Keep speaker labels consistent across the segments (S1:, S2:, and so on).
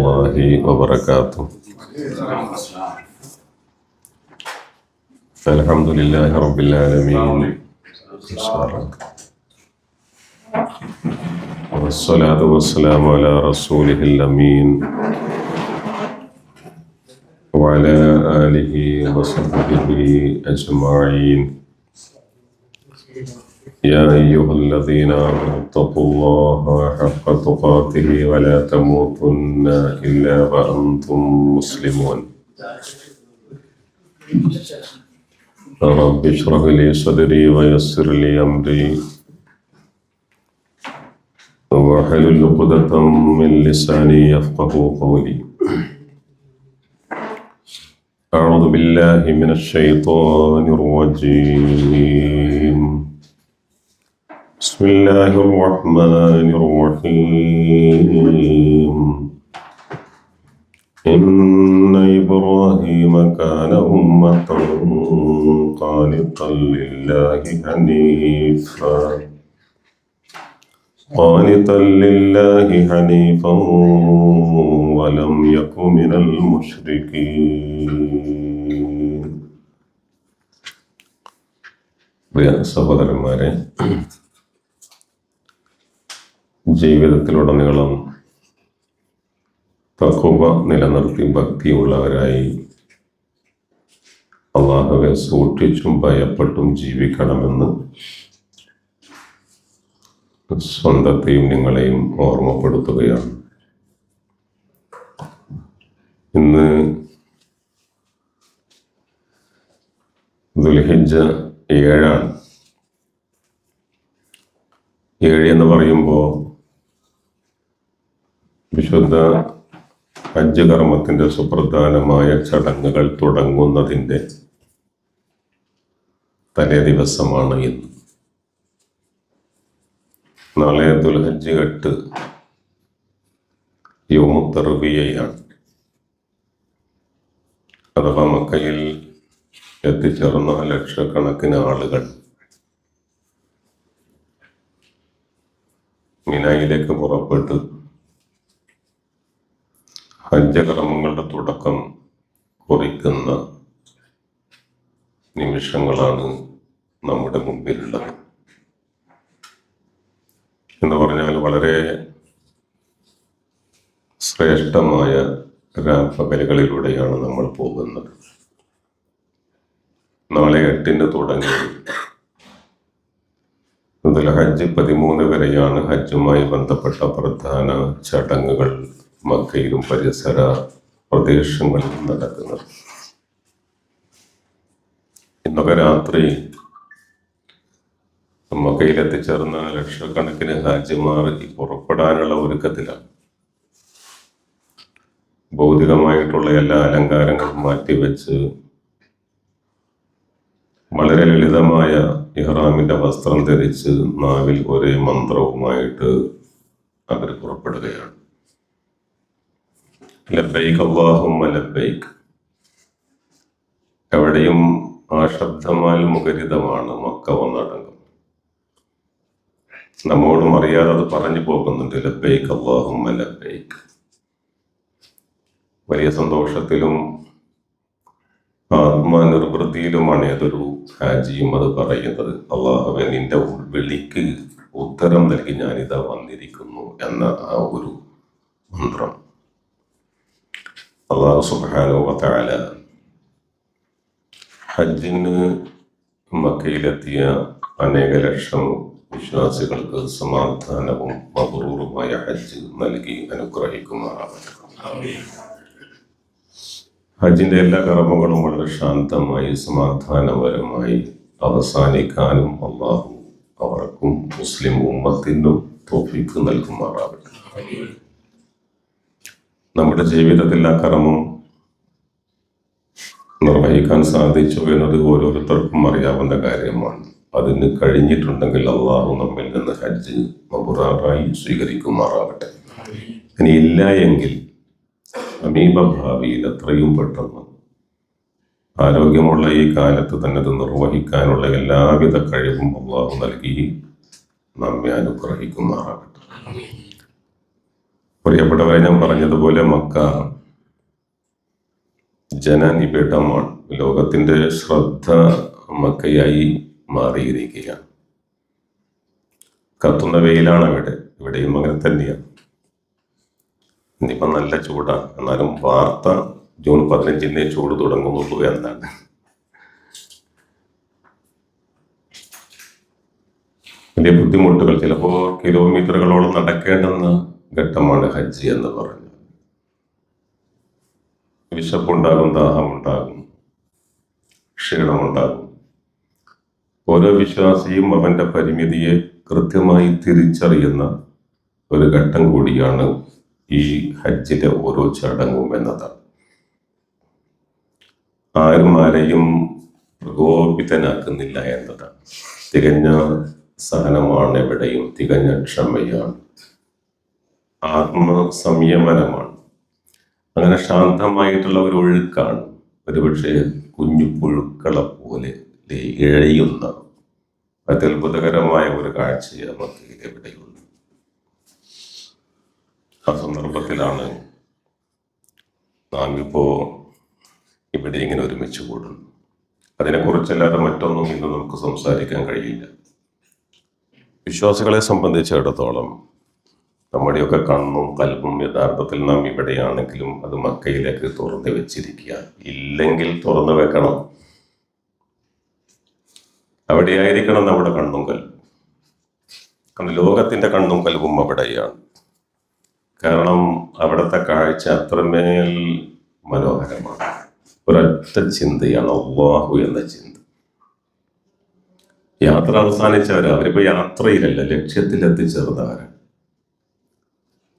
S1: الله وبركاته. الحمد لله رب العالمين والصلاة والسلام على رسوله الأمين وعلى آله وصحبه أجمعين. يا أيها الذين آمنوا اتقوا الله حق تقاته ولا تموتن إلا وأنتم مسلمون. رب اشرح لي صدري ويسر لي أمري واحلل عقدة من لساني يفقهوا قولي. أعوذ بالله من الشيطان الرجيم. بسم الله الرحمن الرحيم. إن إبراهيم كان أمة قانتا لله حنيفا ولم يك من المشركين. പ്രിയ സഹോദരന്മാരെ, ജീവിതത്തിലുടനീളം തഖ്വ നിലനിർത്തി ഭക്തിയുള്ളവരായി അല്ലാഹുവെ സൂക്ഷിച്ചും ഭയപ്പെട്ടും ജീവിക്കണമെന്ന് സ്വന്തത്തെയും നിങ്ങളെയും ഓർമ്മപ്പെടുത്തുകയാണ്. ഇന്ന് ദുൽഹിജ്ജ 7 എന്ന് പറയുമ്പോൾ വിശുദ്ധ ഹജ്ജ് കർമ്മത്തിൻ്റെ സുപ്രധാനമായ ചടങ്ങുകൾ തുടങ്ങുന്നതിൻ്റെ തലേ ദിവസമാണ് ഇന്ന്. നാളെ ദുൽഹജ്ജ് 8 യൗമു തർവിയയാണ്. അഥവാ മക്കയിൽ എത്തിച്ചേർന്ന ലക്ഷക്കണക്കിന് ആളുകൾ മിനായിലേക്ക് പുറപ്പെട്ട് ഹജ്ജ് കർമ്മങ്ങളുടെ തുടക്കം കുറിക്കുന്ന നിമിഷങ്ങളാണ് നമ്മുടെ മുമ്പിലുള്ളത്. എന്ന് പറഞ്ഞാൽ വളരെ ശ്രേഷ്ഠമായ രാപ്പകലുകളിലൂടെയാണ് നമ്മൾ പോകുന്നത്. നാളെ 8 തുടങ്ങി ഹജ്ജ് 13 വരെയാണ് ഹജ്ജുമായി ബന്ധപ്പെട്ട പ്രധാന ചടങ്ങുകൾ മക്കയിലും പരിസര പ്രദേശങ്ങളിലും നടക്കുന്നത്. ഇന്നൊക്കെ രാത്രി മക്കയിൽ എത്തിച്ചേർന്ന ലക്ഷക്കണക്കിന് ഹാജിമാർ പുറപ്പെടാനുള്ള ഒരുക്കത്തിലാണ്. ഭൗതികമായിട്ടുള്ള എല്ലാ അലങ്കാരങ്ങളും മാറ്റിവെച്ച് വളരെ ലളിതമായ ഇഹ്റാമിന്റെ വസ്ത്രം ധരിച്ച് നാവിൽ ഒരേ മന്ത്രവുമായിട്ട് അവർ പുറപ്പെടുകയാണ്. ലബ്ബൈക് അല്ലാഹുമ്മ ലബ്ബൈക്. എവിടെയും ആ ശബ്ദമാൽ മുഖരിതമാണ് മക്ക വന്നടങ്കം. നമ്മോടും അറിയാതെ അത് പറഞ്ഞു പോകുന്നുണ്ട്, ലബ്ബൈക് അല്ലാഹുമ്മ ലബ്ബൈക്. വലിയ സന്തോഷത്തിലും ആത്മനിർവൃത്തിയിലുമാണ് ഏതൊരു ഹാജിയും അത് പറയുന്നത്. അല്ലാഹുവേ, നിന്റെ വിളിക്ക് ഉത്തരം നൽകി ഞാനിതാ വന്നിരിക്കുന്നു എന്ന ആ ഒരു മന്ത്രം. അല്ലാഹു സുബ്ഹാനഹു വ തആല ഹജ്ജിന് മക്കയിലെത്തിയ അനേക ലക്ഷം വിശ്വാസികൾക്ക് സമാധാനവും മബ്റൂറുമായ ഹജ്ജ് നൽകി അനുഗ്രഹിക്കുമാറാവട്ടെ. ഹജ്ജിന്റെ എല്ലാ കർമ്മങ്ങളും വളരെ ശാന്തമായി സമാധാനപരമായി അവസാനിക്കാനും അല്ലാഹു അവർക്കും മുസ്ലിം ഉമ്മത്തിനും തൗഫീഖ് നൽകുമാറാവട്ടെ. നമ്മുടെ ജീവിതത്തിൽ ആ കർമ്മം നിർവഹിക്കാൻ സാധിച്ചു എന്നത് ഓരോരുത്തർക്കും അറിയാവുന്ന കാര്യമാണ്. അതിന് കഴിഞ്ഞിട്ടുണ്ടെങ്കിൽ അള്ളാഹു നമ്മിൽ നിന്ന് ഹജ്ജ് മബ്റൂറായി സ്വീകരിക്കുമാറാവട്ടെ. ഇനി ഇല്ല എങ്കിൽ സമീപ ഭാവിയിൽ എത്രയും പെട്ടെന്ന് ആരോഗ്യമുള്ള ഈ കാലത്ത് തന്നെ ഇത് നിർവഹിക്കാനുള്ള എല്ലാവിധ കഴിവും അള്ളാഹു നൽകി നമ്മെ അനുഗ്രഹിക്കുമാറാകട്ടെ. പ്രിയപ്പെട്ടവരെ, ഞാൻ പറഞ്ഞതുപോലെ മക്ക ജനനിബിഡമാണ്. ലോകത്തിന്റെ ശ്രദ്ധ മക്കയായി മാറിയിരിക്കുകയാണ്. കത്തുന്ന വെയിലാണ് ഇവിടെയും അങ്ങനെ തന്നെയാണ്. ഇന്നിപ്പം നല്ല ചൂടാണ്. എന്നാലും വാർത്ത ജൂൺ 15 ചൂട് തുടങ്ങുന്നുള്ളൂ എന്നാണ്. വലിയ ബുദ്ധിമുട്ടുകൾ, ചിലപ്പോൾ കിലോമീറ്ററുകളോളം നടക്കേണ്ടുന്ന ഘട്ടമാണ് ഹജ്ജ് എന്ന് പറഞ്ഞു. വിശപ്പുണ്ടാകും, ദാഹമുണ്ടാകും, ക്ഷീണമുണ്ടാകും. ഓരോ വിശ്വാസിയും അവന്റെ പരിമിതിയെ കൃത്യമായി തിരിച്ചറിയുന്ന ഒരു ഘട്ടം കൂടിയാണ് ഈ ഹജ്ജിലെ ഓരോ ചടങ്ങും എന്നതാണ്. ആരും ആരെയും പ്രകോപിതനാക്കുന്നില്ല എന്നതാണ്. തികഞ്ഞ സഹനമാണ് എവിടെയും, തികഞ്ഞ ക്ഷമയാണ്, ആത്മസംയമനമാണ്. അങ്ങനെ ശാന്തമായിട്ടുള്ള ഒരു ഒഴുക്കാണ്. ഒരുപക്ഷെ കുഞ്ഞു പുഴുക്കളെ പോലെ ഇഴയുന്ന അത്യത്ഭുതകരമായ ഒരു കാഴ്ചയാണ് നമുക്ക് എവിടെയുള്ളത്. ആ സന്ദർഭത്തിലാണ് നാം ഇവിടെ ഇങ്ങനെ ഒരുമിച്ച് കൂടുന്നു. അതിനെക്കുറിച്ചല്ലാതെ മറ്റൊന്നും ഇന്ന് നമുക്ക് സംസാരിക്കാൻ കഴിയില്ല. വിശ്വാസികളെ സംബന്ധിച്ചിടത്തോളം നമ്മുടെയൊക്കെ കണ്ണും കൽബും യഥാർത്ഥത്തിൽ നാം ഇവിടെയാണെങ്കിലും അത് മക്കയിലേക്ക് തുറന്നു വെച്ചിരിക്കുക. ഇല്ലെങ്കിൽ തുറന്നു വെക്കണം. അവിടെയായിരിക്കണം നമ്മുടെ കണ്ണും കൽബും. കാരണം ലോകത്തിന്റെ കണ്ണും കൽബും അവിടെയാണ്. കാരണം അവിടുത്തെ കാഴ്ച അത്രമേൽ മനോഹരമാണ്. ഒരൊറ്റ ചിന്തയാണ് അല്ലാഹു എന്ന ചിന്ത. യാത്ര അവസാനിച്ചവരാ, അവരിപ്പോ യാത്രയിലല്ല, ലക്ഷ്യത്തിലെത്തിച്ചേർന്നവരാണ്.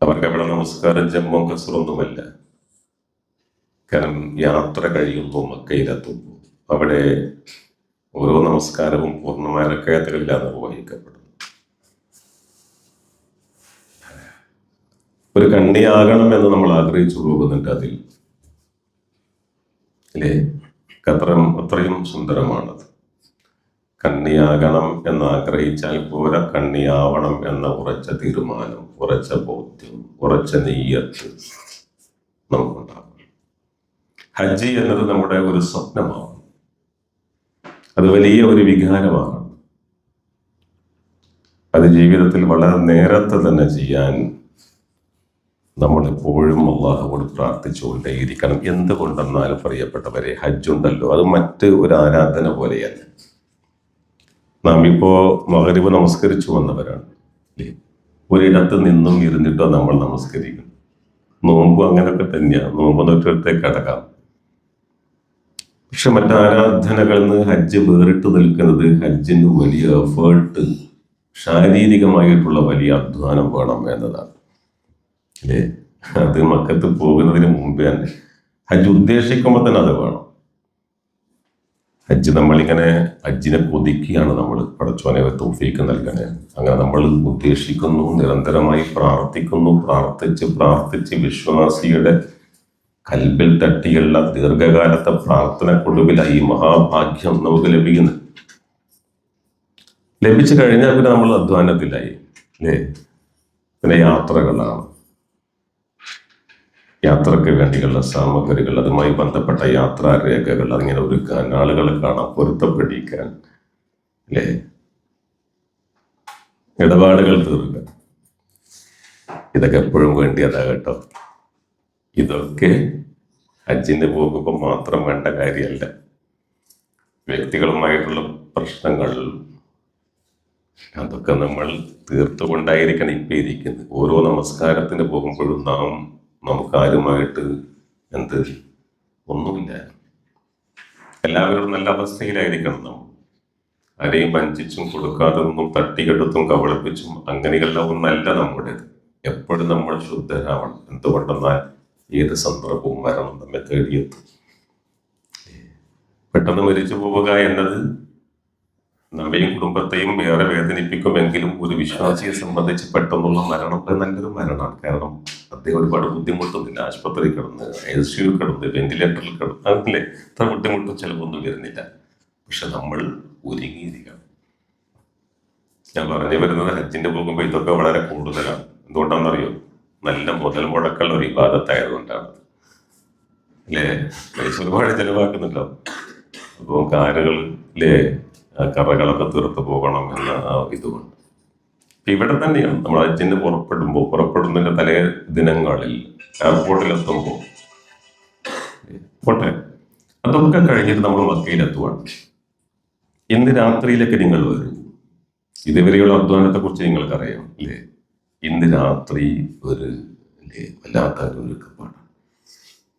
S1: അവർക്ക് അവിടെ നമസ്കാരം ജമ്മോ കസറൊന്നുമല്ല. കാരണം യാത്ര കഴിയുമ്പോൾ മക്കയിലെത്തുമ്പോൾ അവിടെ ഓരോ നമസ്കാരവും പൂർണ്ണമായ റക്അത്തുകളിലാണ് നിർവഹിക്കപ്പെടുന്നത്. ഒരു കണ്ണിയാകണം എന്ന് നമ്മൾ ആഗ്രഹിച്ചു പോകുന്നുണ്ട് അതിൽ, അല്ലേ? അത്രയും സുന്ദരമാണത്. കണ്ണിയാകണം എന്ന് ആഗ്രഹിച്ചാൽ പോരാ, കണ്ണിയാവണം എന്ന ഉറച്ച തീരുമാനം, ഉറച്ച ബോധ്യം, ഉറച്ച നെയ്യത്ത് നമുക്കുണ്ടാകും. ഹജ്ജ് എന്നത് നമ്മുടെ ഒരു സ്വപ്നമാണ്. അത് വലിയ ഒരു വികാരമാണ്. അത് ജീവിതത്തിൽ വളരെ നേരത്തെ തന്നെ ചെയ്യാൻ നമ്മൾ എപ്പോഴും അള്ളാഹുവോട് പ്രാർത്ഥിച്ചുകൊണ്ടേയിരിക്കണം. എന്തുകൊണ്ടെന്നാലും പ്രിയപ്പെട്ടവരെ, ഹജ്ജുണ്ടല്ലോ, അത് മറ്റ് ഒരു ആരാധന പോലെയല്ല. നാം ഇപ്പോ മഗ്‌രിബ് നമസ്കരിച്ചു വന്നവരാണ്, അല്ലേ? ഒരിടത്ത് നിന്നും ഇരുന്നിട്ടോ നമ്മൾ നമസ്കരിക്കും. നോമ്പ് അങ്ങനെയൊക്കെ തന്നെയാണ്. നോമ്പ് തൊട്ടടുത്തേക്ക് അടക്കാം. പക്ഷെ മറ്റാരാധനകളിൽ നിന്ന് ഹജ്ജ് വേറിട്ട് നിൽക്കുന്നത്, ഹജ്ജിന് വലിയ എഫേർട്ട്, ശാരീരികമായിട്ടുള്ള വലിയ അധ്വാനം വേണം എന്നതാണ്, അല്ലേ? അത് മക്കത്ത് പോകുന്നതിന് മുമ്പേ തന്നെ ഹജ്ജ് ഉദ്ദേശിക്കുമ്പോൾ തന്നെ അത് വേണം. ഹജ്ജ് നമ്മളിങ്ങനെ ഹജ്ജിനെ കൊതിക്കുകയാണ് നമ്മൾ. പടച്ചോനെ തൗഫീക്ക് നൽകണേ. അങ്ങനെ നമ്മൾ ഉദ്ദേശിക്കുന്നു, നിരന്തരമായി പ്രാർത്ഥിക്കുന്നു. പ്രാർത്ഥിച്ച് വിശ്വാസിയുടെ കൽബിൽ തട്ടിയുള്ള ദീർഘകാലത്തെ പ്രാർത്ഥനക്കൊടുവിലായി ഈ മഹാഭാഗ്യം നമുക്ക് ലഭിക്കുന്നു. ലഭിച്ചു കഴിഞ്ഞാൽ പിന്നെ നമ്മൾ അധ്വാനത്തിലായി, അല്ലേ? പിന്നെ യാത്രകളാണ്. യാത്രയ്ക്ക് വേണ്ടിയുള്ള സാമഗ്രികൾ, അതുമായി ബന്ധപ്പെട്ട യാത്രാരേഖകൾ, അതിങ്ങനെ ഒരുക്കാൻ, ആളുകളെ കാണാൻ, പൊരുത്തപ്പെടിക്കാൻ, അല്ലേ? ഇടപാടുകൾ തീർക്കുക. ഇതൊക്കെ എപ്പോഴും വേണ്ടിയതാ കേട്ടോ. ഇതൊക്കെ ഹജ്ജിന് പോകുമ്പോൾ മാത്രം വേണ്ട കാര്യമല്ല. വ്യക്തികളുമായിട്ടുള്ള പ്രശ്നങ്ങൾ, അതൊക്കെ നമ്മൾ തീർത്തുകൊണ്ടായിരിക്കണം ഇപ്പം ഇരിക്കുന്നത്. ഓരോ നമസ്കാരത്തിന് പോകുമ്പോഴും നമുക്കാരുമായിട്ട് ഒന്നുമില്ല. എല്ലാവരും നല്ല അവസ്ഥയിലായിരിക്കണം. നമ്മൾ ആരെയും വഞ്ചിച്ചും കൊടുക്കാതൊന്നും തട്ടിക്കെടുത്തും കബളിപ്പിച്ചും അങ്ങനെയുള്ള ഒന്നല്ല നമ്മുടേത്. എപ്പോഴും നമ്മൾ ശുദ്ധരാവണം. എന്തുകൊണ്ടെന്നാൽ ഏത് സന്ദർഭവും മരണം നമ്മെ തേടിയെത്തും. പെട്ടെന്ന് മരിച്ചു പോവുക എന്നത് നമ്മയും കുടുംബത്തെയും ഏറെ വേദനിപ്പിക്കുമെങ്കിലും ഒരു വിശ്വാസിയെ സംബന്ധിച്ച് പെട്ടെന്നുള്ള മരണം നല്ലൊരു മരണമാണ്. കാരണം അദ്ദേഹം ഒരുപാട് ബുദ്ധിമുട്ടൊന്നുമില്ല. ആശുപത്രിയിൽ കിടന്ന്, ICU കിടന്ന്, വെന്റിലേറ്ററിൽ കിടന്ന്, അതിലെ ഇത്ര ബുദ്ധിമുട്ടും ചിലവൊന്നും വരുന്നില്ല. പക്ഷെ നമ്മൾ ഒരുങ്ങിയിരിക്കണം. ഞാൻ പറഞ്ഞു വരുന്നത്, ഹജ്ജിന്റെ പോകുമ്പോൾ ഇതൊക്കെ വളരെ കൂടുതലാണ്. എന്തുകൊണ്ടാണെന്നറിയോ? നല്ല മുതൽ മുടക്കുള്ള ഒരു വിവാദത്തായതുകൊണ്ടാണ്. അല്ലേ? പൈസ ഒരുപാട് ചെലവാക്കുന്നുണ്ടോ? അപ്പോൾ കാറുകൾ അല്ലേ, ആ കറകളൊക്കെ തീർത്ത് പോകണം എന്ന ആ ഇതുകൊണ്ട് ഇവിടെ തന്നെയാണ് നമ്മൾ ഹജ്ജിന് പുറപ്പെടുന്നതിന്റെ തലേ ദിനങ്ങളിൽ എയർപോർട്ടിലെത്തുമ്പോൾ പോട്ടെ, അതൊക്കെ കഴിഞ്ഞിട്ട് നമ്മൾ മക്കയിലെത്തുവാണ്. ഇന്ന് രാത്രിയിലേക്ക് നിങ്ങൾ വരും. ഇതുവരെയുള്ള അധ്വാനത്തെ കുറിച്ച് നിങ്ങൾക്കറിയാം അല്ലേ? ഇന്ന് രാത്രി ഒരു അല്ലേ വല്ലാത്ത ഒരു ഒരുക്കപ്പാടാണ്.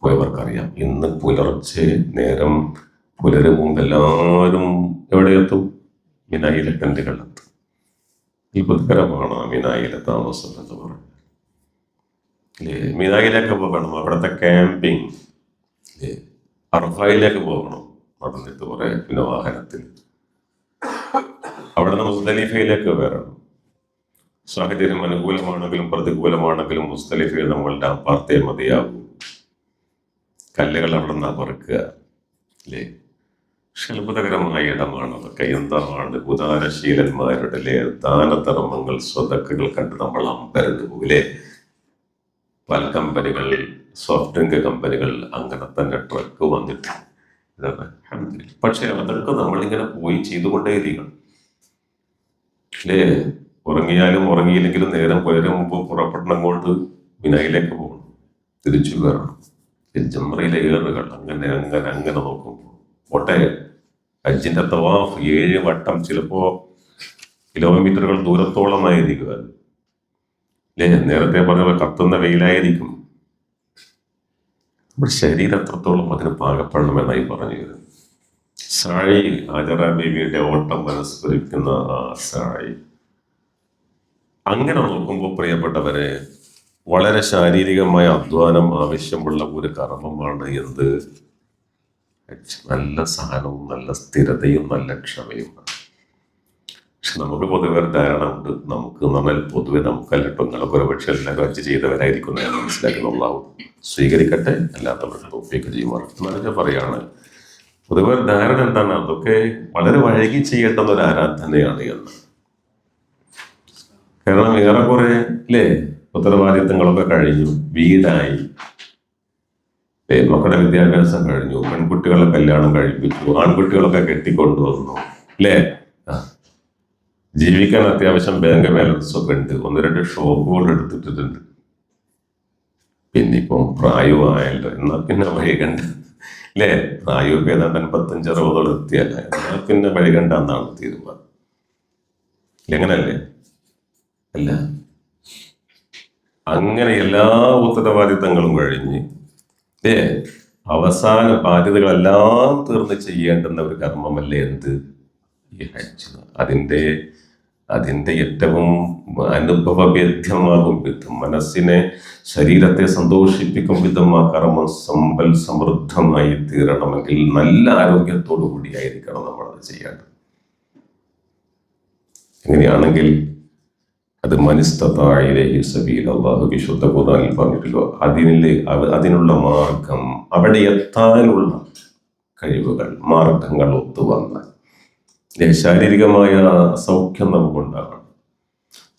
S1: പോയവർക്കറിയാം. ഇന്ന് പുലർച്ചെ നേരം പുലരും മുമ്പ് എല്ലാവരും എവിടെയെത്തും? മിനായിലെ ടെന്റുകളിലെത്തും. അത്ഭുതകരമാണ് മിനായിലെ താമസം എന്ന് പറയുന്നത് അല്ലേ. മിനായിലേക്ക് പോകണം, അവിടുത്തെ ക്യാമ്പിങ് അല്ലേ. അർഫയിലേക്ക് പോകണം നടന്നിട്ട് കുറെ, പിന്നെ വാഹനത്തിൽ. അവിടെ നിന്ന് മുസ്ദലിഫയിലേക്ക് വരണം. സാഹചര്യം അനുകൂലമാണെങ്കിലും പ്രതികൂലമാണെങ്കിലും മുസ്ദലിഫയിൽ നമ്മളുടെ പാർത്തേ മതിയാകും. കല്ലുകൾ അവിടെ നിന്നാ പറക്കുക അല്ലേ. അത്ഭുതകരമായ ഇടമാണ് അതൊക്കെ. എന്താണ് ഉദാരശീലന്മാരുടെ ദാനധർമ്മങ്ങൾ, സ്വതക്കുകൾ കണ്ട് നമ്മൾ അമ്പരന്ന് പോകില്ലേ. പല കമ്പനികൾ, സോഫ്റ്റ് ഡ്രിങ്ക് കമ്പനികൾ അങ്ങനെ തന്നെ ട്രക്ക് വന്നിട്ട് ഇതാണ്. പക്ഷെ അതൊക്കെ നമ്മളിങ്ങനെ പോയി ചെയ്തുകൊണ്ടേയിരിക്കണം അല്ലേ. ഉറങ്ങിയാലും ഉറങ്ങിയില്ലെങ്കിലും നേരം പുലരും മുമ്പ് പുറപ്പെടണം കൊണ്ട് വിനായിലേക്ക് പോകണം, തിരിച്ചു കയറണം. ജംറയിലെ ഏറുകൾ അങ്ങനെ അങ്ങനെ അങ്ങനെ നോക്കുമ്പോൾ പോട്ടെ. ഹജ്ജിന്റെ തവാഫ് 7 വട്ടം, ചിലപ്പോ കിലോമീറ്ററുകൾ ദൂരത്തോളമായിരിക്കുക അല്ലേ. നേരത്തെ പറഞ്ഞ കത്തുന്ന വെയിലായിരിക്കും. നമ്മുടെ ശരീരം എത്രത്തോളം അതിന് പാകപ്പെടണമെന്നായി പറഞ്ഞു. സാഴി, ഹാജറ ബീവിയുടെ ഓട്ടം മനസ്ഫരിക്കുന്ന ആ സാഴി. അങ്ങനെ നോക്കുമ്പോൾ പ്രിയപ്പെട്ടവരെ, വളരെ ശാരീരികമായ അധ്വാനം ആവശ്യമുള്ള ഒരു കർമ്മമാണ് എന്ത്? നല്ല സഹനവും നല്ല സ്ഥിരതയും നല്ല ക്ഷമയും. പക്ഷെ നമുക്ക് പൊതുവെ ധാരണ ഉണ്ട്. നമുക്ക് പറഞ്ഞാൽ പൊതുവെ നമുക്കല്ല കേട്ടോ, നിങ്ങളൊക്കെ ഒരു പക്ഷേ എല്ലാവരും ഹജ്ജ് ചെയ്തവരായിരിക്കും ഞാൻ മനസ്സിലാക്കുന്നുള്ളാവും. സ്വീകരിക്കട്ടെ, അല്ലാത്തവർക്ക് തോപ്പിയൊക്കെ ചെയ്യുമാറ് പറയാണ്. പൊതുവെ ധാരണ എന്താണ്? അതൊക്കെ വളരെ വഴകി ചെയ്യേണ്ടുന്ന ഒരു ആരാധനയാണ് എന്ന്. കാരണം ഏറെക്കുറെ അല്ലേ ഉത്തരവാദിത്തങ്ങളൊക്കെ കഴിഞ്ഞു, വീടായി, മക്കളുടെ വിദ്യാഭ്യാസം കഴിഞ്ഞു, പെൺകുട്ടികളെ കല്യാണം കഴിപ്പിച്ചു, ആൺകുട്ടികളൊക്കെ കെട്ടിക്കൊണ്ടുവന്നു അല്ലേ. ജീവിക്കാൻ അത്യാവശ്യം ബാങ്ക് ബാലൻസ് ഒക്കെ ഉണ്ട്, 1-2 ഷോപ്പുകൾ എടുത്തിട്ടുണ്ട്. പിന്നെ ഇപ്പം പ്രായമായല്ലോ, എന്നാൽ പിന്നെ വൈകണ്ട അല്ലേ. പ്രായമൊക്കെ ഏതാണ്ട് 55-60 എത്തിയല്ല, എന്നാൽ പിന്നെ വൈകണ്ട എന്നാണ് തീരുമാനം. എങ്ങനല്ലേ? അല്ല, അങ്ങനെ എല്ലാ ഉത്തരവാദിത്തങ്ങളും കഴിഞ്ഞ് അവസാന ബാധ്യതകളെല്ലാം തീർന്ന് ചെയ്യേണ്ടുന്ന ഒരു കർമ്മമല്ലേ എന്ത്? ഈ ഹജ്ജ്. അതിൻ്റെ ഏറ്റവും അനുഭവവേദ്യമാകും വിധം, മനസ്സിനെ ശരീരത്തെ സന്തോഷിപ്പിക്കും വിധം ആ കർമ്മം സമൃദ്ധമായി തീരണമെങ്കിൽ നല്ല ആരോഗ്യത്തോടു കൂടിയായിരിക്കണം നമ്മളത് ചെയ്യേണ്ടത്. എങ്ങനെയാണെങ്കിൽ അത് മനിസ്തതാഇലൈഹി സബീല, അല്ലാഹു വിശുദ്ധ ഖുർആനിൽ പറഞ്ഞിട്ടുള്ളൂ. അതിനുള്ള മാർഗം, അവിടെ എത്താനുള്ള കഴിവുകൾ, മാർഗങ്ങൾ ഒത്തുവന്നാൽ ശാരീരികമായ സൗഖ്യം നമുക്കുണ്ടാകണം,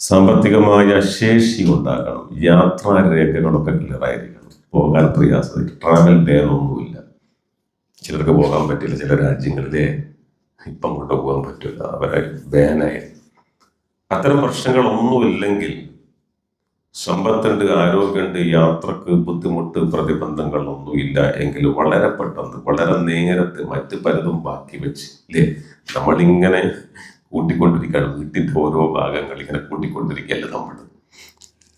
S1: സാമ്പത്തികമായ ശേഷി ഉണ്ടാകണം, യാത്രാരേഖകളൊക്കെ ക്ലിയറായിരിക്കണം, പോകാൻ പ്രയാസം, ട്രാവൽ ബാനൊന്നുമില്ല. ചിലർക്ക് പോകാൻ പറ്റില്ല, ചില രാജ്യങ്ങളിലെ ഇപ്പം കൊണ്ടുപോകാൻ പറ്റില്ല, അവരെ ബാനായി. അത്തരം പ്രശ്നങ്ങളൊന്നുമില്ലെങ്കിൽ, സമ്പത്തുണ്ട്, ആരോഗ്യമുണ്ട്, യാത്രക്ക് ബുദ്ധിമുട്ട്, പ്രതിബന്ധങ്ങളൊന്നുമില്ല എങ്കിൽ വളരെ പെട്ടെന്ന്, വളരെ നേരത്തെ മറ്റ് പലതും ബാക്കി വെച്ച് അല്ലേ നമ്മളിങ്ങനെ കൂട്ടിക്കൊണ്ടിരിക്കുകയാണ്. വീട്ടിൻ്റെ ഓരോ ഭാഗങ്ങൾ ഇങ്ങനെ കൂട്ടിക്കൊണ്ടിരിക്കുകയല്ല നമ്മൾ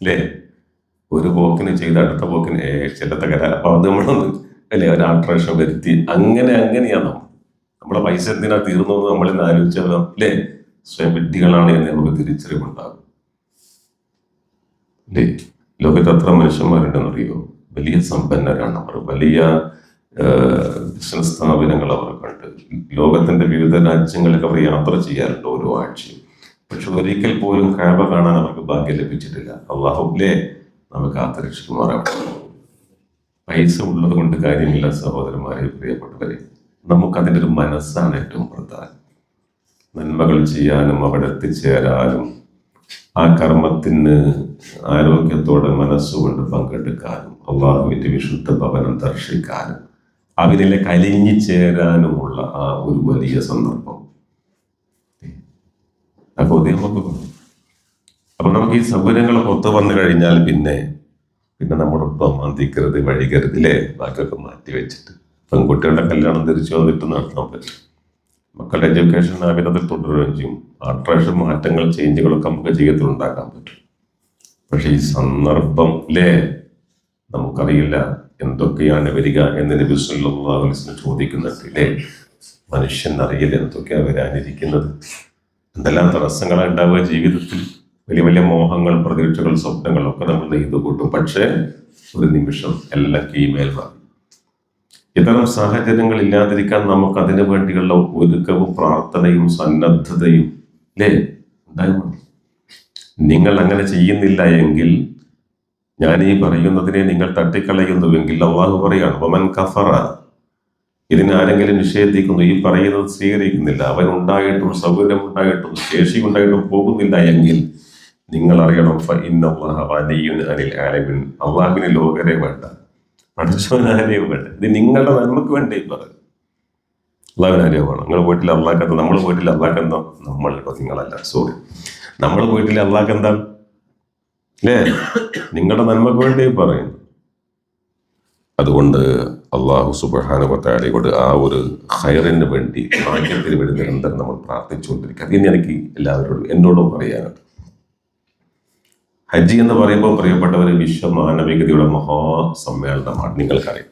S1: അല്ലേ. ഒരു പോക്കിന് ചെയ്ത് അടുത്ത പോക്കിന് ചില തകരാറ്, അപ്പോൾ അത് നമ്മളൊന്ന് അല്ലേ ഒരു ആൾട്രേഷൻ വരുത്തി അങ്ങനെയാണ് നമ്മളെ പൈസ എന്തിനാ തീർന്നു എന്ന് നമ്മളിന്ന് ആലോചിച്ചാലോ അല്ലേ. സ്വയം വിഡ്ഢികളാണ് എന്ന് നമുക്ക് തിരിച്ചറിവുണ്ടാകും അല്ലേ. ലോകത്ത് എത്ര മനുഷ്യന്മാരുണ്ടെന്നറിയോ? വലിയ സമ്പന്നരാണ് അവർ, വലിയ ബിസിനസ് സ്ഥാപനങ്ങൾ അവർക്കുണ്ട്, ലോകത്തിന്റെ വിവിധ രാജ്യങ്ങളിലൊക്കെ അവർ യാത്ര ചെയ്യാറുണ്ട് ഓരോ ആഴ്ചയും. പക്ഷെ ഒരിക്കൽ പോലും കഅബ കാണാൻ അവർക്ക് ഭാഗ്യം ലഭിച്ചിട്ടില്ല. അല്ലാഹുവേ നമുക്ക് കാത്തുരക്ഷിക്കുമാറാവട്ടെ. പൈസ ഉള്ളത് കൊണ്ട് കാര്യമില്ല സഹോദരന്മാരെ, പ്രിയപ്പെട്ടവരെ. നമുക്കതിൻ്റെ ഒരു മനസ്സാണ് ഏറ്റവും പ്രധാനം. നന്മകൾ ചെയ്യാനും അവിടെ എത്തിച്ചേരാനും ആ കർമ്മത്തിന് ആരോഗ്യത്തോടെ മനസ്സുകൊണ്ട് പങ്കെടുക്കാനും അള്ളാഹുവിന്റെ വിശുദ്ധ ഭവനം ദർശിക്കാനും അവരിലെ കലിഞ്ഞു ചേരാനുമുള്ള ആ ഒരു വലിയ സന്ദർഭം. അപ്പൊ നമുക്ക് ഈ സൗകര്യങ്ങളൊക്കെ ഒത്തു വന്നു കഴിഞ്ഞാൽ പിന്നെ നമ്മളൊപ്പം മന്ദിക്കരുത്, വഴികരുതില്ലേ, ബാക്കിയൊക്കെ മാറ്റി വെച്ചിട്ട് പെൺകുട്ടികളുടെ കല്യാണം തിരിച്ചു വന്നിട്ട് നടത്താൻ പറ്റും. മക്കളുടെ എഡ്യൂക്കേഷൻ ആഗ്രഹത്തിൽ തുടരുകയും ചെയ്യും. ആൾട്രേഷൻ മാറ്റങ്ങൾ, ചേഞ്ചുകളൊക്കെ നമുക്ക് ജീവിതത്തിൽ ഉണ്ടാക്കാൻ പറ്റും. പക്ഷെ ഈ സന്ദർഭം നമുക്കറിയില്ല എന്തൊക്കെയാണ് വരിക എന്ന് നബി സല്ലല്ലാഹു അലൈഹി വസല്ലം ചോദിക്കുന്നുണ്ട്. മനുഷ്യൻ അറിയില്ല എന്തൊക്കെയാണ് വരാനിരിക്കുന്നത്, എന്തെല്ലാം തടസ്സങ്ങളാണ് ഉണ്ടാവുക ജീവിതത്തിൽ. വലിയ വലിയ മോഹങ്ങൾ, പ്രതീക്ഷകൾ, സ്വപ്നങ്ങളൊക്കെ നമ്മൾ നെയ്തു കൂട്ടും. പക്ഷേ ഒരു നിമിഷം എല്ലാം കീമേൽ മാറും. ഇത്തരം സാഹചര്യങ്ങൾ ഇല്ലാതിരിക്കാൻ നമുക്ക് അതിനു വേണ്ടിയുള്ള ഒരുക്കവും പ്രാർത്ഥനയും സന്നദ്ധതയും ഉണ്ടായിരുന്നു. നിങ്ങൾ അങ്ങനെ ചെയ്യുന്നില്ല എങ്കിൽ, ഞാൻ ഈ പറയുന്നതിനെ നിങ്ങൾ തട്ടിക്കളയുന്നുവെങ്കിൽ അള്ളാഹു പറയാണ്, വമൻ കഫറ, ഇതിനാരെങ്കിലും നിഷേധിക്കുന്നു, ഈ പറയുന്നത് സ്വീകരിക്കുന്നില്ല, അവൻ ഉണ്ടായിട്ടും സൗകര്യം ഉണ്ടായിട്ടും ശേഷി ഉണ്ടായിട്ടും പോകുന്നില്ല എങ്കിൽ നിങ്ങൾ അറിയണം, അള്ളാഹുവിന് ലോകരെ വേണ്ട, പഠിച്ചവനാരെയും വേണ്ട. ഇത് നിങ്ങളുടെ നന്മക്ക് വേണ്ടേ പറയും. അള്ളാഹുവിനാരെയോ വേണം. നിങ്ങൾ പോയിട്ടില്ല അള്ളാഹ്, നമ്മൾ പോയിട്ടില്ല അള്ളാഹ് എന്താ, നമ്മൾ നിങ്ങളല്ല, സോറി, നമ്മൾ പോയിട്ടില്ല അള്ളാഹ് എന്താണ് നിങ്ങളുടെ നന്മക്ക് വേണ്ടി പറയുന്നു. അതുകൊണ്ട് അള്ളാഹു സുബ്ഹാനഹു വ തആലയോട് ആ ഒരു ഖൈറിന് വേണ്ടി, ഭാഗ്യത്തിന് വേണ്ടി നിരന്തരം നമ്മൾ പ്രാർത്ഥിച്ചുകൊണ്ടിരിക്കുക. അതിന് എനിക്ക് എല്ലാവരോടും എന്നോടും പറയാനുണ്ട്. ഹജ്ജ് എന്ന് പറയുമ്പോൾ പ്രിയപ്പെട്ടവർ, വിശ്വമാനവികതയുടെ മഹാസമ്മേളനമാണ്. നിങ്ങൾക്കറിയാം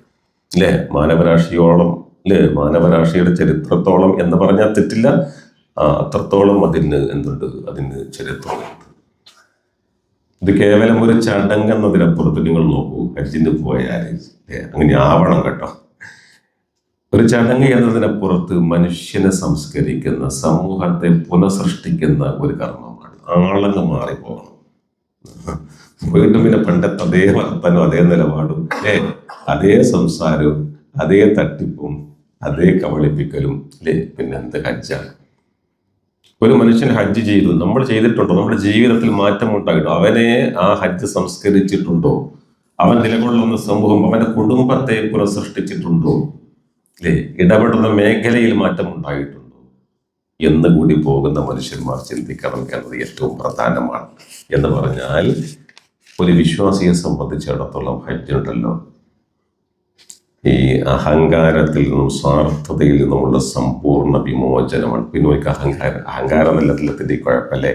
S1: മാനവരാശിയുടെ ചരിത്രത്തോളം എന്ന് പറഞ്ഞാൽ തെറ്റില്ല, അത്രത്തോളം അതിന് ചരിത്രമുണ്ട്. ഇത് കേവലം ഒരു ചടങ്ങ് എന്നതിനപ്പുറത്ത് നിങ്ങൾ നോക്കൂ, ഹജ്ജിന് പോയാൽ അങ്ങനെ ആവണം കേട്ടോ. ഒരു ചടങ്ങ് എന്നതിനപ്പുറത്ത് മനുഷ്യനെ സംസ്കരിക്കുന്ന, സമൂഹത്തെ പുനഃസൃഷ്ടിക്കുന്ന ഒരു കർമ്മമാണ്. ആളങ്ങ് മാറിപ്പോകണം. വീണ്ടും പിന്നെ പണ്ടത്തെ അതേ വർത്തനും അതേ നിലപാടും അതേ സംസാരവും അതേ തട്ടിപ്പും അതേ കബളിപ്പിക്കലും പിന്നെ എന്ത് ഹജ്ജാണ്? ഒരു മനുഷ്യൻ ഹജ്ജ് ചെയ്തു, നമ്മൾ ചെയ്തിട്ടുണ്ടോ? നമ്മുടെ ജീവിതത്തിൽ മാറ്റം ഉണ്ടായിട്ടുണ്ടോ? അവനെ ആ ഹജ്ജ് സംസ്കരിച്ചിട്ടുണ്ടോ? അവൻ നിലകൊള്ളുന്ന സമൂഹം അവന്റെ കുടുംബത്തെ പുനഃസൃഷ്ടിച്ചിട്ടുണ്ടോ? ഇടപെടുന്ന മേഖലയിൽ മാറ്റം ഉണ്ടായിട്ടുണ്ടോ എന്ന് കൂടി പോകുന്ന മനുഷ്യന്മാർ ചിന്തിക്കണം എന്നത് ഏറ്റവും പ്രധാനമാണ്. എന്ന് പറഞ്ഞാൽ ഒരു വിശ്വാസിയെ സംബന്ധിച്ചിടത്തോളം ഹജ്ജുണ്ടല്ലോ, ഈ അഹങ്കാരത്തിൽ നിന്നും സ്വാർത്ഥതയിൽ നിന്നുമുള്ള സമ്പൂർണ്ണ വിമോചനമാണ്. പിന്നെ ഒരു അഹങ്കാരം എല്ലാത്തിൻ്റെ കുഴപ്പമല്ലേ,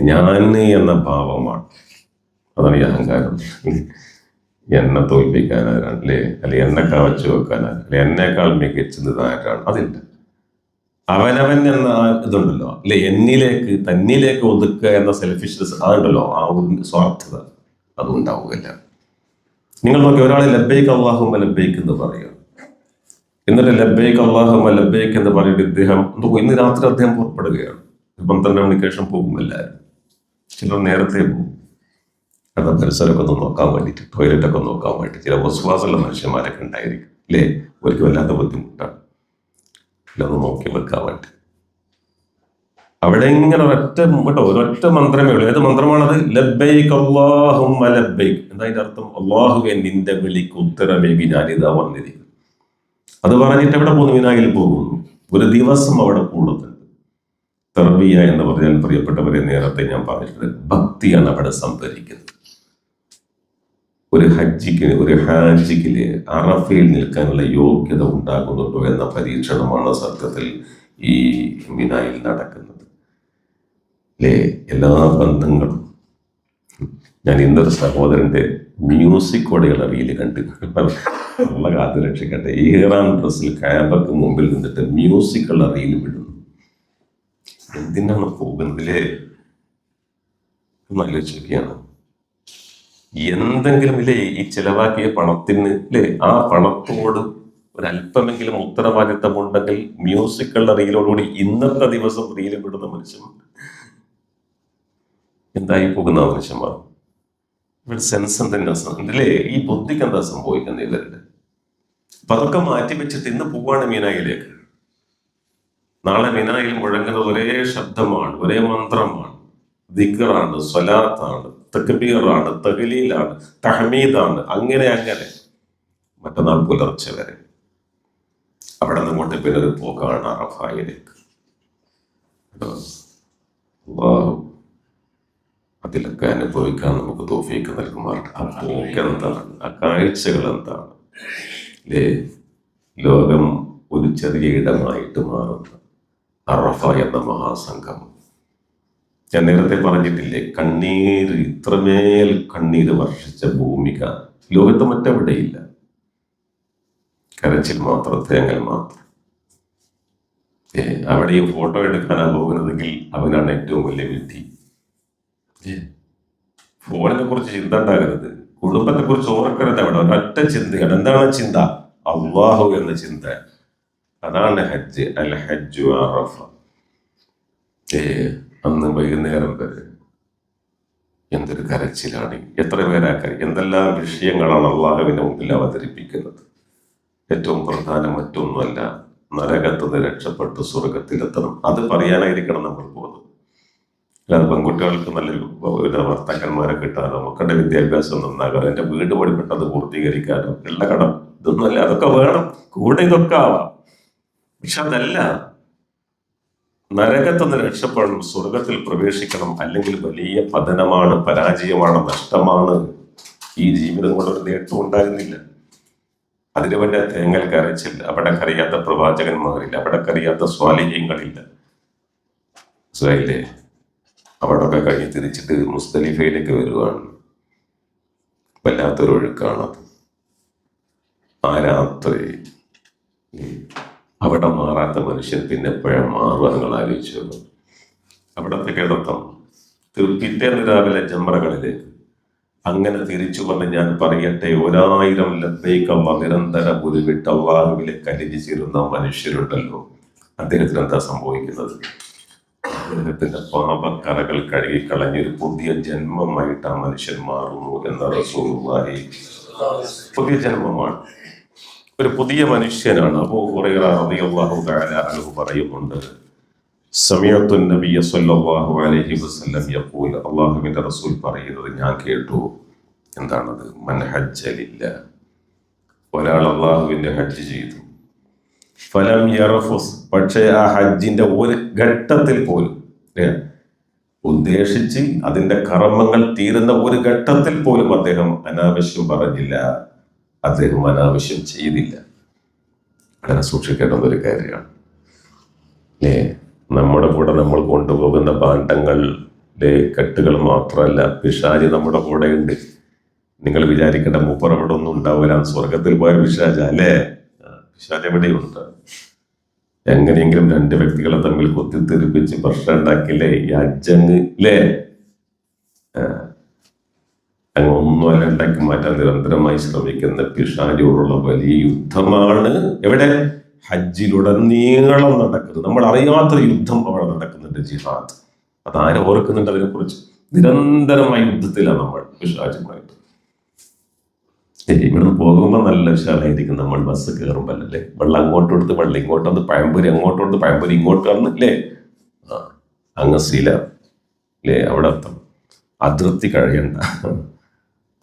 S1: ഞാൻ എന്ന ഭാവമാണ്. അതാണ് ഈ അഹങ്കാരം. എന്നെ തോൽപ്പിക്കാനാരാണ് അല്ലെ എന്നെ കവച്ചു വെക്കാനാണ്, എന്നേക്കാൾ മികച്ചത് ആരാണ്? അതില്ല. അവനവൻ എന്ന ഇതുണ്ടല്ലോ തന്നിലേക്ക് ഒതുക്കുക എന്ന സെൽഫിഷ്നെസ്, അതുണ്ടല്ലോ, ആ ഒരു സ്വാർത്ഥത അതും ഉണ്ടാവുകയില്ല. നിങ്ങൾ നോക്കി, ഒരാൾ ലബ്ബൈക്ക് അല്ലാഹുമ്മ ലബ്ബൈക്ക് എന്ന് പറയുക, എന്നിട്ട് ലബ്ബൈക്ക് അല്ലാഹുമ്മ ലബ്ബൈക്ക് എന്ന് പറഞ്ഞിട്ട് ഇദ്ദേഹം ഇന്ന് രാത്രി അദ്ദേഹം പുറപ്പെടുകയാണ്. 12 മണിക്ക് ശേഷം പോകും എല്ലാവരും. ചിലർ നേരത്തെ പോകും. കാരണം പരിസരമൊക്കെ ഒന്ന് നോക്കാൻ വേണ്ടിയിട്ട്, ടോയ്ലറ്റൊക്കെ നോക്കാൻ വേണ്ടി. ചില വസ്വാസമുള്ള മനുഷ്യന്മാരൊക്കെ ഉണ്ടായിരിക്കും ഒരിക്കലും വല്ലാത്ത ബുദ്ധിമുട്ടാണ് ഒന്ന് നോക്കി വെക്കാൻ വേണ്ടി. അവിടെ ഇങ്ങനെ ഒരൊറ്റ മന്ത്രമേ ഉള്ളൂ. ഏത് മന്ത്രമാണത്? ലബ്ബൈക്ക് അല്ലാഹുമ്മ ലബ്ബൈക്ക്. എന്താ അതിന്റെ അർത്ഥം? അല്ലാഹുവേ, നിന്റെ വിളിക്ക് ഉത്തരമേകി ഞാനിതാ വന്നിരിക്കുന്നു. അത് പറഞ്ഞിട്ട് എവിടെ പോകുന്നു? മിനായിൽ പോകുന്നു. ഒരു ദിവസം അവിടെ കൂടുതൽ തർബിയ എന്ന് പറഞ്ഞാൽ, പ്രിയപ്പെട്ടവരെ, നേരത്തെ ഞാൻ പറഞ്ഞിട്ടുണ്ട്, ഭക്തിയാണ് അവിടെ സംഭരിക്കുന്നത്. ഒരു ഹാജിക്ക് അറഫയിൽ നിൽക്കാനുള്ള യോഗ്യത ഉണ്ടാകുന്നുണ്ടോ എന്ന പരീക്ഷണമാണ് സത്യത്തിൽ ഈ മിനായിൽ നടക്കുന്നത്. എല്ലാ ബന്ധങ്ങളും. ഞാൻ ഇന്നൊരു സഹോദരന്റെ മ്യൂസിക് കോഡുകളുടെ റീൽ കണ്ടു. ഉള്ള കാത്തു രക്ഷിക്കട്ടെ. ഈറാൻ ഡ്രസ്സിൽ കാബക്ക് മുമ്പിൽ നിന്നിട്ട് മ്യൂസിക്കുള്ള റീൽ വിടുന്നു. എന്തിനാണ് പോകുന്നതിലെ നല്ല ചോദ്യമാണ്. എന്തെങ്കിലും ഈ ചിലവാക്കിയ പണത്തിന് ആ പണത്തോട് ഒരല്പമെങ്കിലും ഉത്തരവാദിത്തം ഉണ്ടെങ്കിൽ മ്യൂസിക്കുള്ള റീലോടുകൂടി ഇന്നത്തെ ദിവസം റീല് വിടുന്ന മനുഷ്യൻ എന്തായി പോകുന്ന മനുഷ്യന്മാർ. ഇവരുടെ സെൻസ് എന്തിനാ ഈ ബുദ്ധിക്ക് എന്താ സംഭവിക്കുന്നത് ഇവരുടെ? അപ്പൊ അതൊക്കെ മാറ്റി വെച്ചിട്ട് ഇന്ന് പോവാണ് മിനായിലേക്ക്. നാളെ മിനായിൽ മുഴങ്ങുന്നത് ഒരേ ശബ്ദമാണ്, ഒരേ മന്ത്രമാണ്. ദിക്റാണ്, സ്വലാത്താണ്, തക്ബീറാണ്, തഹ്ലീലാണ്, തഹ്മീദാണ്, അങ്ങനെ അങ്ങനെ മറ്റന്നാൾ പുലർച്ചെ വരെ. അവിടെ നിന്നോട്ട് പിന്നെ ഒരു പോക്കാണ് അറഫായിലേക്ക്. അതിലൊക്കെ അനുഭവിക്കാൻ നമുക്ക് തൗഫീഖ് നൽകുമാറാണ്. ആ പോക്ക് എന്താണ്, ആ കാഴ്ചകൾ എന്താണ് അല്ലേ? ലോകം ഒരു ചെറിയ ഇടമായിട്ട് മാറുന്ന അറഫ എന്ന മഹാസംഗമം. ഞാൻ നേരത്തെ പറഞ്ഞിട്ടില്ലേ, കണ്ണീര്, ഇത്രമേൽ കണ്ണീര് വർഷിച്ച ഭൂമിക ലോകത്ത് മറ്റെവിടെയില്ല. കരച്ചിൽ മാത്രം, തേങ്ങൽ മാത്രം. അവിടെ ഈ ഫോട്ടോ എടുക്കാനാണ് പോകുന്നതെങ്കിൽ അവനാണ് ഏറ്റവും വലിയ വിധി. ഫോണിനെ കുറിച്ച് ചിന്ത ഉണ്ടാകരുത്, കുടുംബത്തെ കുറിച്ച് ഓർക്കരുത്. അവിടെ ഒരൊറ്റ ചിന്തയാണ്. എന്താണ് ചിന്ത? അള്ളാഹു എന്ന ചിന്ത. അതാണ് ഹജ്ജ്. അൽ ഹജ്ജു അറഫ. അന്ന് വൈകുന്നേരം വരെ എന്തൊരു കരച്ചിലാണ്! എത്ര പേരാ എന്തെല്ലാം വിഷയങ്ങളാണ് അള്ളാഹുവിന്റെ മുമ്പിൽ അവതരിപ്പിക്കുന്നത്. ഏറ്റവും പ്രധാനം മറ്റൊന്നുമല്ല, നരകത്തുനിന്ന് രക്ഷപ്പെട്ട് സ്വർഗത്തിലെത്തണം. അത് പറയാനായിരിക്കണം നമ്മൾ പോകുന്നത്. അല്ലാതെ പെൺകുട്ടികൾക്ക് നല്ലൊരു ഭർത്താക്കന്മാരെ കിട്ടാനോ, മക്കളുടെ വിദ്യാഭ്യാസം നന്നാകാനോ, എൻ്റെ വീട് പണിപ്പെട്ടത് പൂർത്തീകരിക്കാനോ, ഉള്ള കടം ഇതൊന്നുമല്ല. അതൊക്കെ വേണം, കൂടെ ഇതൊക്കെ ആവാം. പക്ഷെ അതല്ല, നരകത്തുനിന്ന് രക്ഷപ്പെടണം, സ്വർഗത്തിൽ പ്രവേശിക്കണം. അല്ലെങ്കിൽ വലിയ പതനമാണ്, പരാജയമാണ്, നഷ്ടമാണ്. ഈ ജീവിതം കൊണ്ടൊരു നേട്ടം ഉണ്ടാകുന്നില്ല. അതിനു വേണ്ട തേങ്ങൽ കരച്ചില്ല. അവിടെ കരയാത്ത പ്രവാചകന്മാരില്ല, അവിടെ കരയാത്ത സ്വാലിഹ്യങ്ങളില്ല. ഇസ്രായേലേ, അവിടെയൊക്കെ കഴിഞ്ഞ് തിരിച്ചിട്ട് മുസ്തലിഫയിലേക്ക് വരുവാണ്. വല്ലാത്തൊരു ഒഴുക്കാണത്. ആ രാത്രി അവിടെ മാറാത്ത മനുഷ്യൻ പിന്നെ എപ്പോഴും മാറുക, നിങ്ങൾ ആലോചിച്ചു. അവിടത്തെ കിടത്തം പിറ്റേന്ന് രാവിലെ ജംറകളിലേക്ക് അങ്ങനെ തിരിച്ചു വന്ന് ഞാൻ പറയട്ടെ, 1000 ലബ്ബൈക്കല്ല നിരന്തരം ഉരുവിട്ട് അള്ളാഹുവിലെ കലിജിച്ചിരുന്ന മനുഷ്യരുണ്ടല്ലോ, അദ്ദേഹത്തിന് എന്താ സംഭവിക്കുന്നത്? അദ്ദേഹത്തിന്റെ പാപക്കറകൾ കഴുകിക്കളഞ്ഞൊരു പുതിയ ജന്മമായിട്ട് ആ മനുഷ്യൻ മാറുന്നു എന്ന റസൂലുള്ളാഹി. പുതിയ ജന്മമാണ്, ഒരു പുതിയ മനുഷ്യനാണ്. അബൂ ഹുറൈറ റളിയല്ലാഹു തആല അൻഹു പറയുന്നുണ്ട്, സമയത്തു നബിയ സല്ലല്ലാഹു അലൈഹി വസല്ലം യഖൂൽ, അല്ലാഹുവിന്റെ റസൂൽ പറയുന്നത് ഞാൻ കേട്ടു. എന്താണത്? മൻ ഹജ്ജ ലില്ലാഹ്, ഒരാൾ അല്ലാഹുവിന്റെ ഹജ്ജ് ചെയ്തു, ഫലം യറഫുസ്, പക്ഷേ ആ ഹജ്ജിന്റെ ഒരു ഘട്ടത്തിൽ പോലും, ഉദ്ദേശിച്ച് അതിന്റെ കർമ്മങ്ങൾ തീരുന്ന ഒരു ഘട്ടത്തിൽ പോലും അദ്ദേഹം അനാവശ്യം പറഞ്ഞില്ല, അദ്ദേഹം അനാവശ്യം ചെയ്തില്ല. വളരെ സൂക്ഷിക്കേണ്ടുന്ന ഒരു കാര്യമാണ്. നമ്മുടെ കൂടെ നമ്മൾ കൊണ്ടുപോകുന്ന ഭാണ്ഡങ്ങളിലെ കെട്ടുകൾ മാത്രമല്ല, പിശാച് നമ്മുടെ കൂടെ ഉണ്ട്. നിങ്ങൾ വിചാരിക്കേണ്ട മൂപ്പർ അവിടെ ഒന്നും ഉണ്ടാവില്ല, സ്വർഗത്തിൽ പോയ പിശാച അല്ലേ? പിശാച് എവിടെയുണ്ട്. എങ്ങനെയെങ്കിലും 2 വ്യക്തികളെ തമ്മിൽ കുത്തിത്തെറിപ്പിച്ച് പ്രശ്നം ഉണ്ടാക്കില്ലേ ഈ അജ്ജങ്ങ് അല്ലേ? അങ്ങ് ഒന്നുമല്ല ഉണ്ടാക്കി മാറ്റാൻ നിരന്തരമായി ശ്രമിക്കുന്ന പിശാചോടുള്ള വലിയ യുദ്ധമാണ് എവിടെ? ഹജ്ജിലുടനീളം നടക്കുന്നത്. നമ്മൾ അറിയാത്തൊരു യുദ്ധം അവിടെ നടക്കുന്നുണ്ട്, ജിഹാദ്. അതാരും ഓർക്കുന്നുണ്ട് അതിനെക്കുറിച്ച്? നിരന്തരമായ യുദ്ധത്തിലാണ് നമ്മൾ പിശാചുമായിട്ട്. ഇവിടെ പോകുമ്പോൾ നല്ല വിശാലായിരിക്കും. നമ്മൾ ബസ് കയറുമ്പോഴല്ലേ, വെള്ളം അങ്ങോട്ട് കൊടുത്ത് വെള്ളം ഇങ്ങോട്ട് വന്ന്, പഴംപൊരി അങ്ങോട്ട് കൊടുത്ത് പഴംപൊരി ഇങ്ങോട്ട് വന്നില്ലേ, അങ്ങ് ശീല അല്ലേ? അവിടെ എത്തണം, അതിർത്തി കഴിയണ്ട,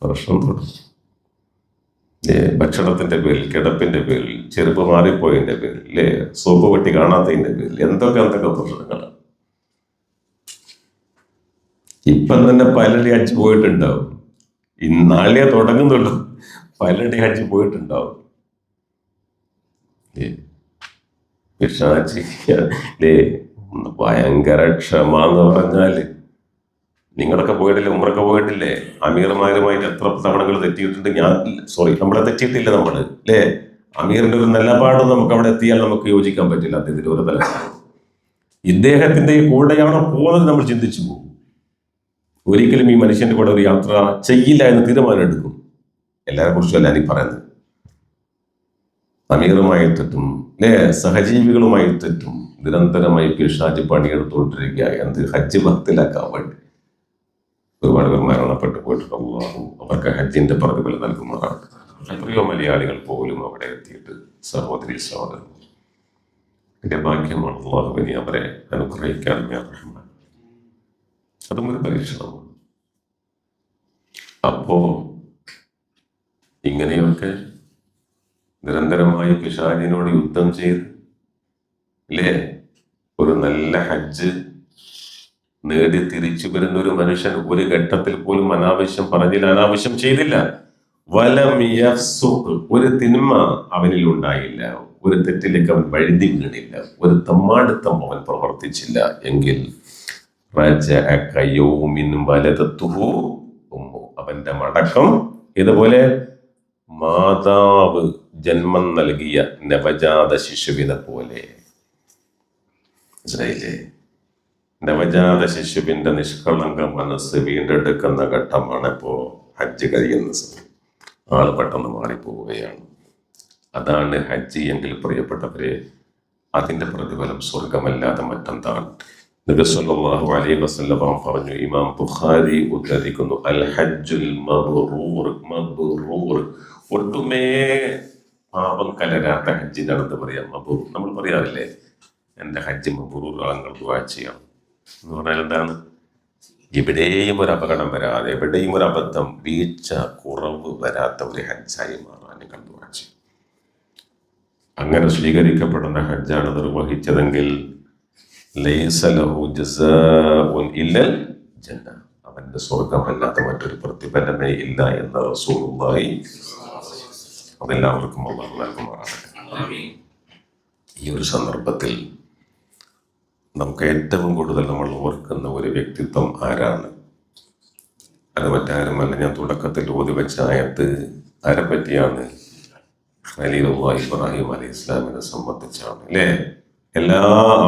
S1: പ്രശ്നം തുടങ്ങും. ഭക്ഷണത്തിന്റെ പേരിൽ, കിടപ്പിന്റെ പേരിൽ, ചെരുപ്പ് മാറിപ്പോയതിന്റെ പേരിൽ അല്ലേ, സോപ്പ് വെട്ടി കാണാത്തതിന്റെ പേരിൽ എന്തൊക്കെ പ്രശ്നങ്ങളാണ്. ഇപ്പം തന്നെ പലരുടെ ഹജ്ജ് പോയിട്ടുണ്ടാവും. നാളെ തുടങ്ങുന്നുള്ളൂ, പലരുടെ ഹജ്ജ് പോയിട്ടുണ്ടാവും. പിശാചില്ലേ, ഭയങ്കര ക്ഷമ എന്ന് പറഞ്ഞാല്, നിങ്ങളൊക്കെ പോയിട്ടില്ലേ, ഉമ്രൊക്കെ പോയിട്ടില്ലേ? അമീർമാരുമായിട്ട് എത്ര തവണകൾ തെറ്റിയിട്ടുണ്ട്. നമ്മളെ തെറ്റിയിട്ടില്ല നമ്മൾ അല്ലേ? അമീറിന്റെ ഒരു നിലപാട് നമുക്ക് അവിടെ എത്തിയാൽ നമുക്ക് യോജിക്കാൻ പറ്റില്ല. അദ്ദേഹത്തിന്റെ ഒരു നിലപാട്, ഇദ്ദേഹത്തിന്റെ കൂടെയാണ് പോകുന്നത് നമ്മൾ ചിന്തിച്ചു പോകും. ഒരിക്കലും ഈ മനുഷ്യന്റെ കൂടെ ഒരു യാത്ര ചെയ്യില്ല എന്ന് തീരുമാനം എടുക്കും. എല്ലാരെ കുറിച്ചും അല്ല ഈ പറയുന്നത്. അമീറുമായി തെറ്റും അല്ലേ, സഹജീവികളുമായി തെറ്റും നിരന്തരമായി പിശാച് പണിയെടുത്തുകൊണ്ടിരിക്കുക. എന്ത്? ഹജ്ജ് ഭക്തിലാക്കാൻ വേണ്ടി. ഒരുപാട് പേർ മരണപ്പെട്ടു പോയിട്ടുണ്ട്. അല്ലാഹു അവർക്ക് ഹജ്ജിന്റെ പ്രതിഫലം നൽകുമാറാണ്. എത്രയോ മലയാളികൾ പോലും അവിടെ എത്തിയിട്ട് സഹോദരി സഹോദരൻ, എന്റെ ഭാഗ്യമാണ്. അല്ലാഹുവിനെ അവരെ അനുഗ്രഹിക്കാൻ റഹ്മാൻ. അതും ഒരു പരീക്ഷണമാണ്. അപ്പോ ഇങ്ങനെയൊക്കെ നിരന്തരമായി പിശാചിനോട് യുദ്ധം ചെയ്ത് ഇല്ലേ ഒരു നല്ല ഹജ്ജ് നേടി തിരിച്ചു വരുന്ന ഒരു മനുഷ്യൻ ഒരു ഘട്ടത്തിൽ പോലും അനാവശ്യം പറഞ്ഞില്ല, അനാവശ്യം ചെയ്തില്ല. വലം യഫ്സുഖ്, ഒരു തിന്മ അവനിൽ ഉണ്ടായില്ല, ഒരു തെറ്റിലേക്ക് അവൻ വഴുതി വീണില്ല, ഒരു തമ്മാടിത്തം അവൻ പ്രവർത്തിച്ചില്ല എങ്കിൽ അവന്റെ മടക്കം ഇതുപോലെ മാതാവ് ജന്മം നൽകിയ നവജാത ശിശുവിനെ പോലെ. മനസ്സിലായില്ലേ? നവജാത ശിശുവിന്റെ നിഷ്കളങ്ക മനസ്സ് വീണ്ടെടുക്കുന്ന ഘട്ടമാണ് ഇപ്പോ ഹജ്ജ് കഴിയുന്ന സമയം. ആള് പെട്ടെന്ന് മാറിപ്പോവുകയാണ്. അതാണ് ഹജ്ജ് എങ്കിൽ പ്രിയപ്പെട്ടവരെ, അതിന്റെ പ്രതിഫലം സ്വർഗമല്ലാതെ മറ്റെന്താണ്? നബി സല്ലല്ലാഹു അലൈഹി വസല്ലം പറഞ്ഞു, ഇമാം ബുഖാരി ഉദ്ധരിക്കുന്നു, അൽ ഹജ്ജുൽ മബ്റൂർ, മബ്റൂർ ഒട്ടുമേ പാപം കലരാത്ത ഹജ്ജിനാണ് എന്താ പറയാ, മബ്റൂർ. നമ്മൾ പറയാറില്ലേ, എൻ്റെ ഹജ്ജ് മബ്റൂർ ആളുകൾ ദുആ ചെയ്യണം എന്ന് പറഞ്ഞാൽ എന്താണ്? എവിടെയും ഒരു അപകടം വരാതെ, എവിടെയും ഒരു അബദ്ധം, വീഴ്ച, കുറവ് വരാത്ത ഒരു ഹജ്ജായി മാറാൻ നിങ്ങൾ ദുആ ചെയ്യും. അങ്ങനെ സ്വീകരിക്കപ്പെടുന്ന ഹജ്ജാണ് നിർവഹിച്ചതെങ്കിൽ ലൈസ ലഹു ജസാഉൻ ഇല്ലൽ ജന്ന, അവന്റെ സ്വർഗമല്ലാതെ മറ്റൊരു പ്രതിഫലമേ ഇല്ല എന്ന റസൂലുള്ളാഹി. അതെല്ലാവർക്കും അല്ലാഹു നൽകുമാറാകട്ടെ. ഈ ഒരു സന്ദർഭത്തിൽ നമുക്ക് ഏറ്റവും കൂടുതൽ നമ്മൾ ഓർക്കുന്ന ഒരു വ്യക്തിത്വം ആരാണ്? അത് മറ്റാരുമല്ല, ഞാൻ തുടക്കത്തിൽ ഓതി വെച്ച ആയത്ത് ആരെ പറ്റിയാണ്? ഖലീലുള്ളാഹി ഇബ്രാഹിം അലൈഹിസ്സലാമിനെ സംബന്ധിച്ചാണ് അല്ലേ? എല്ലാ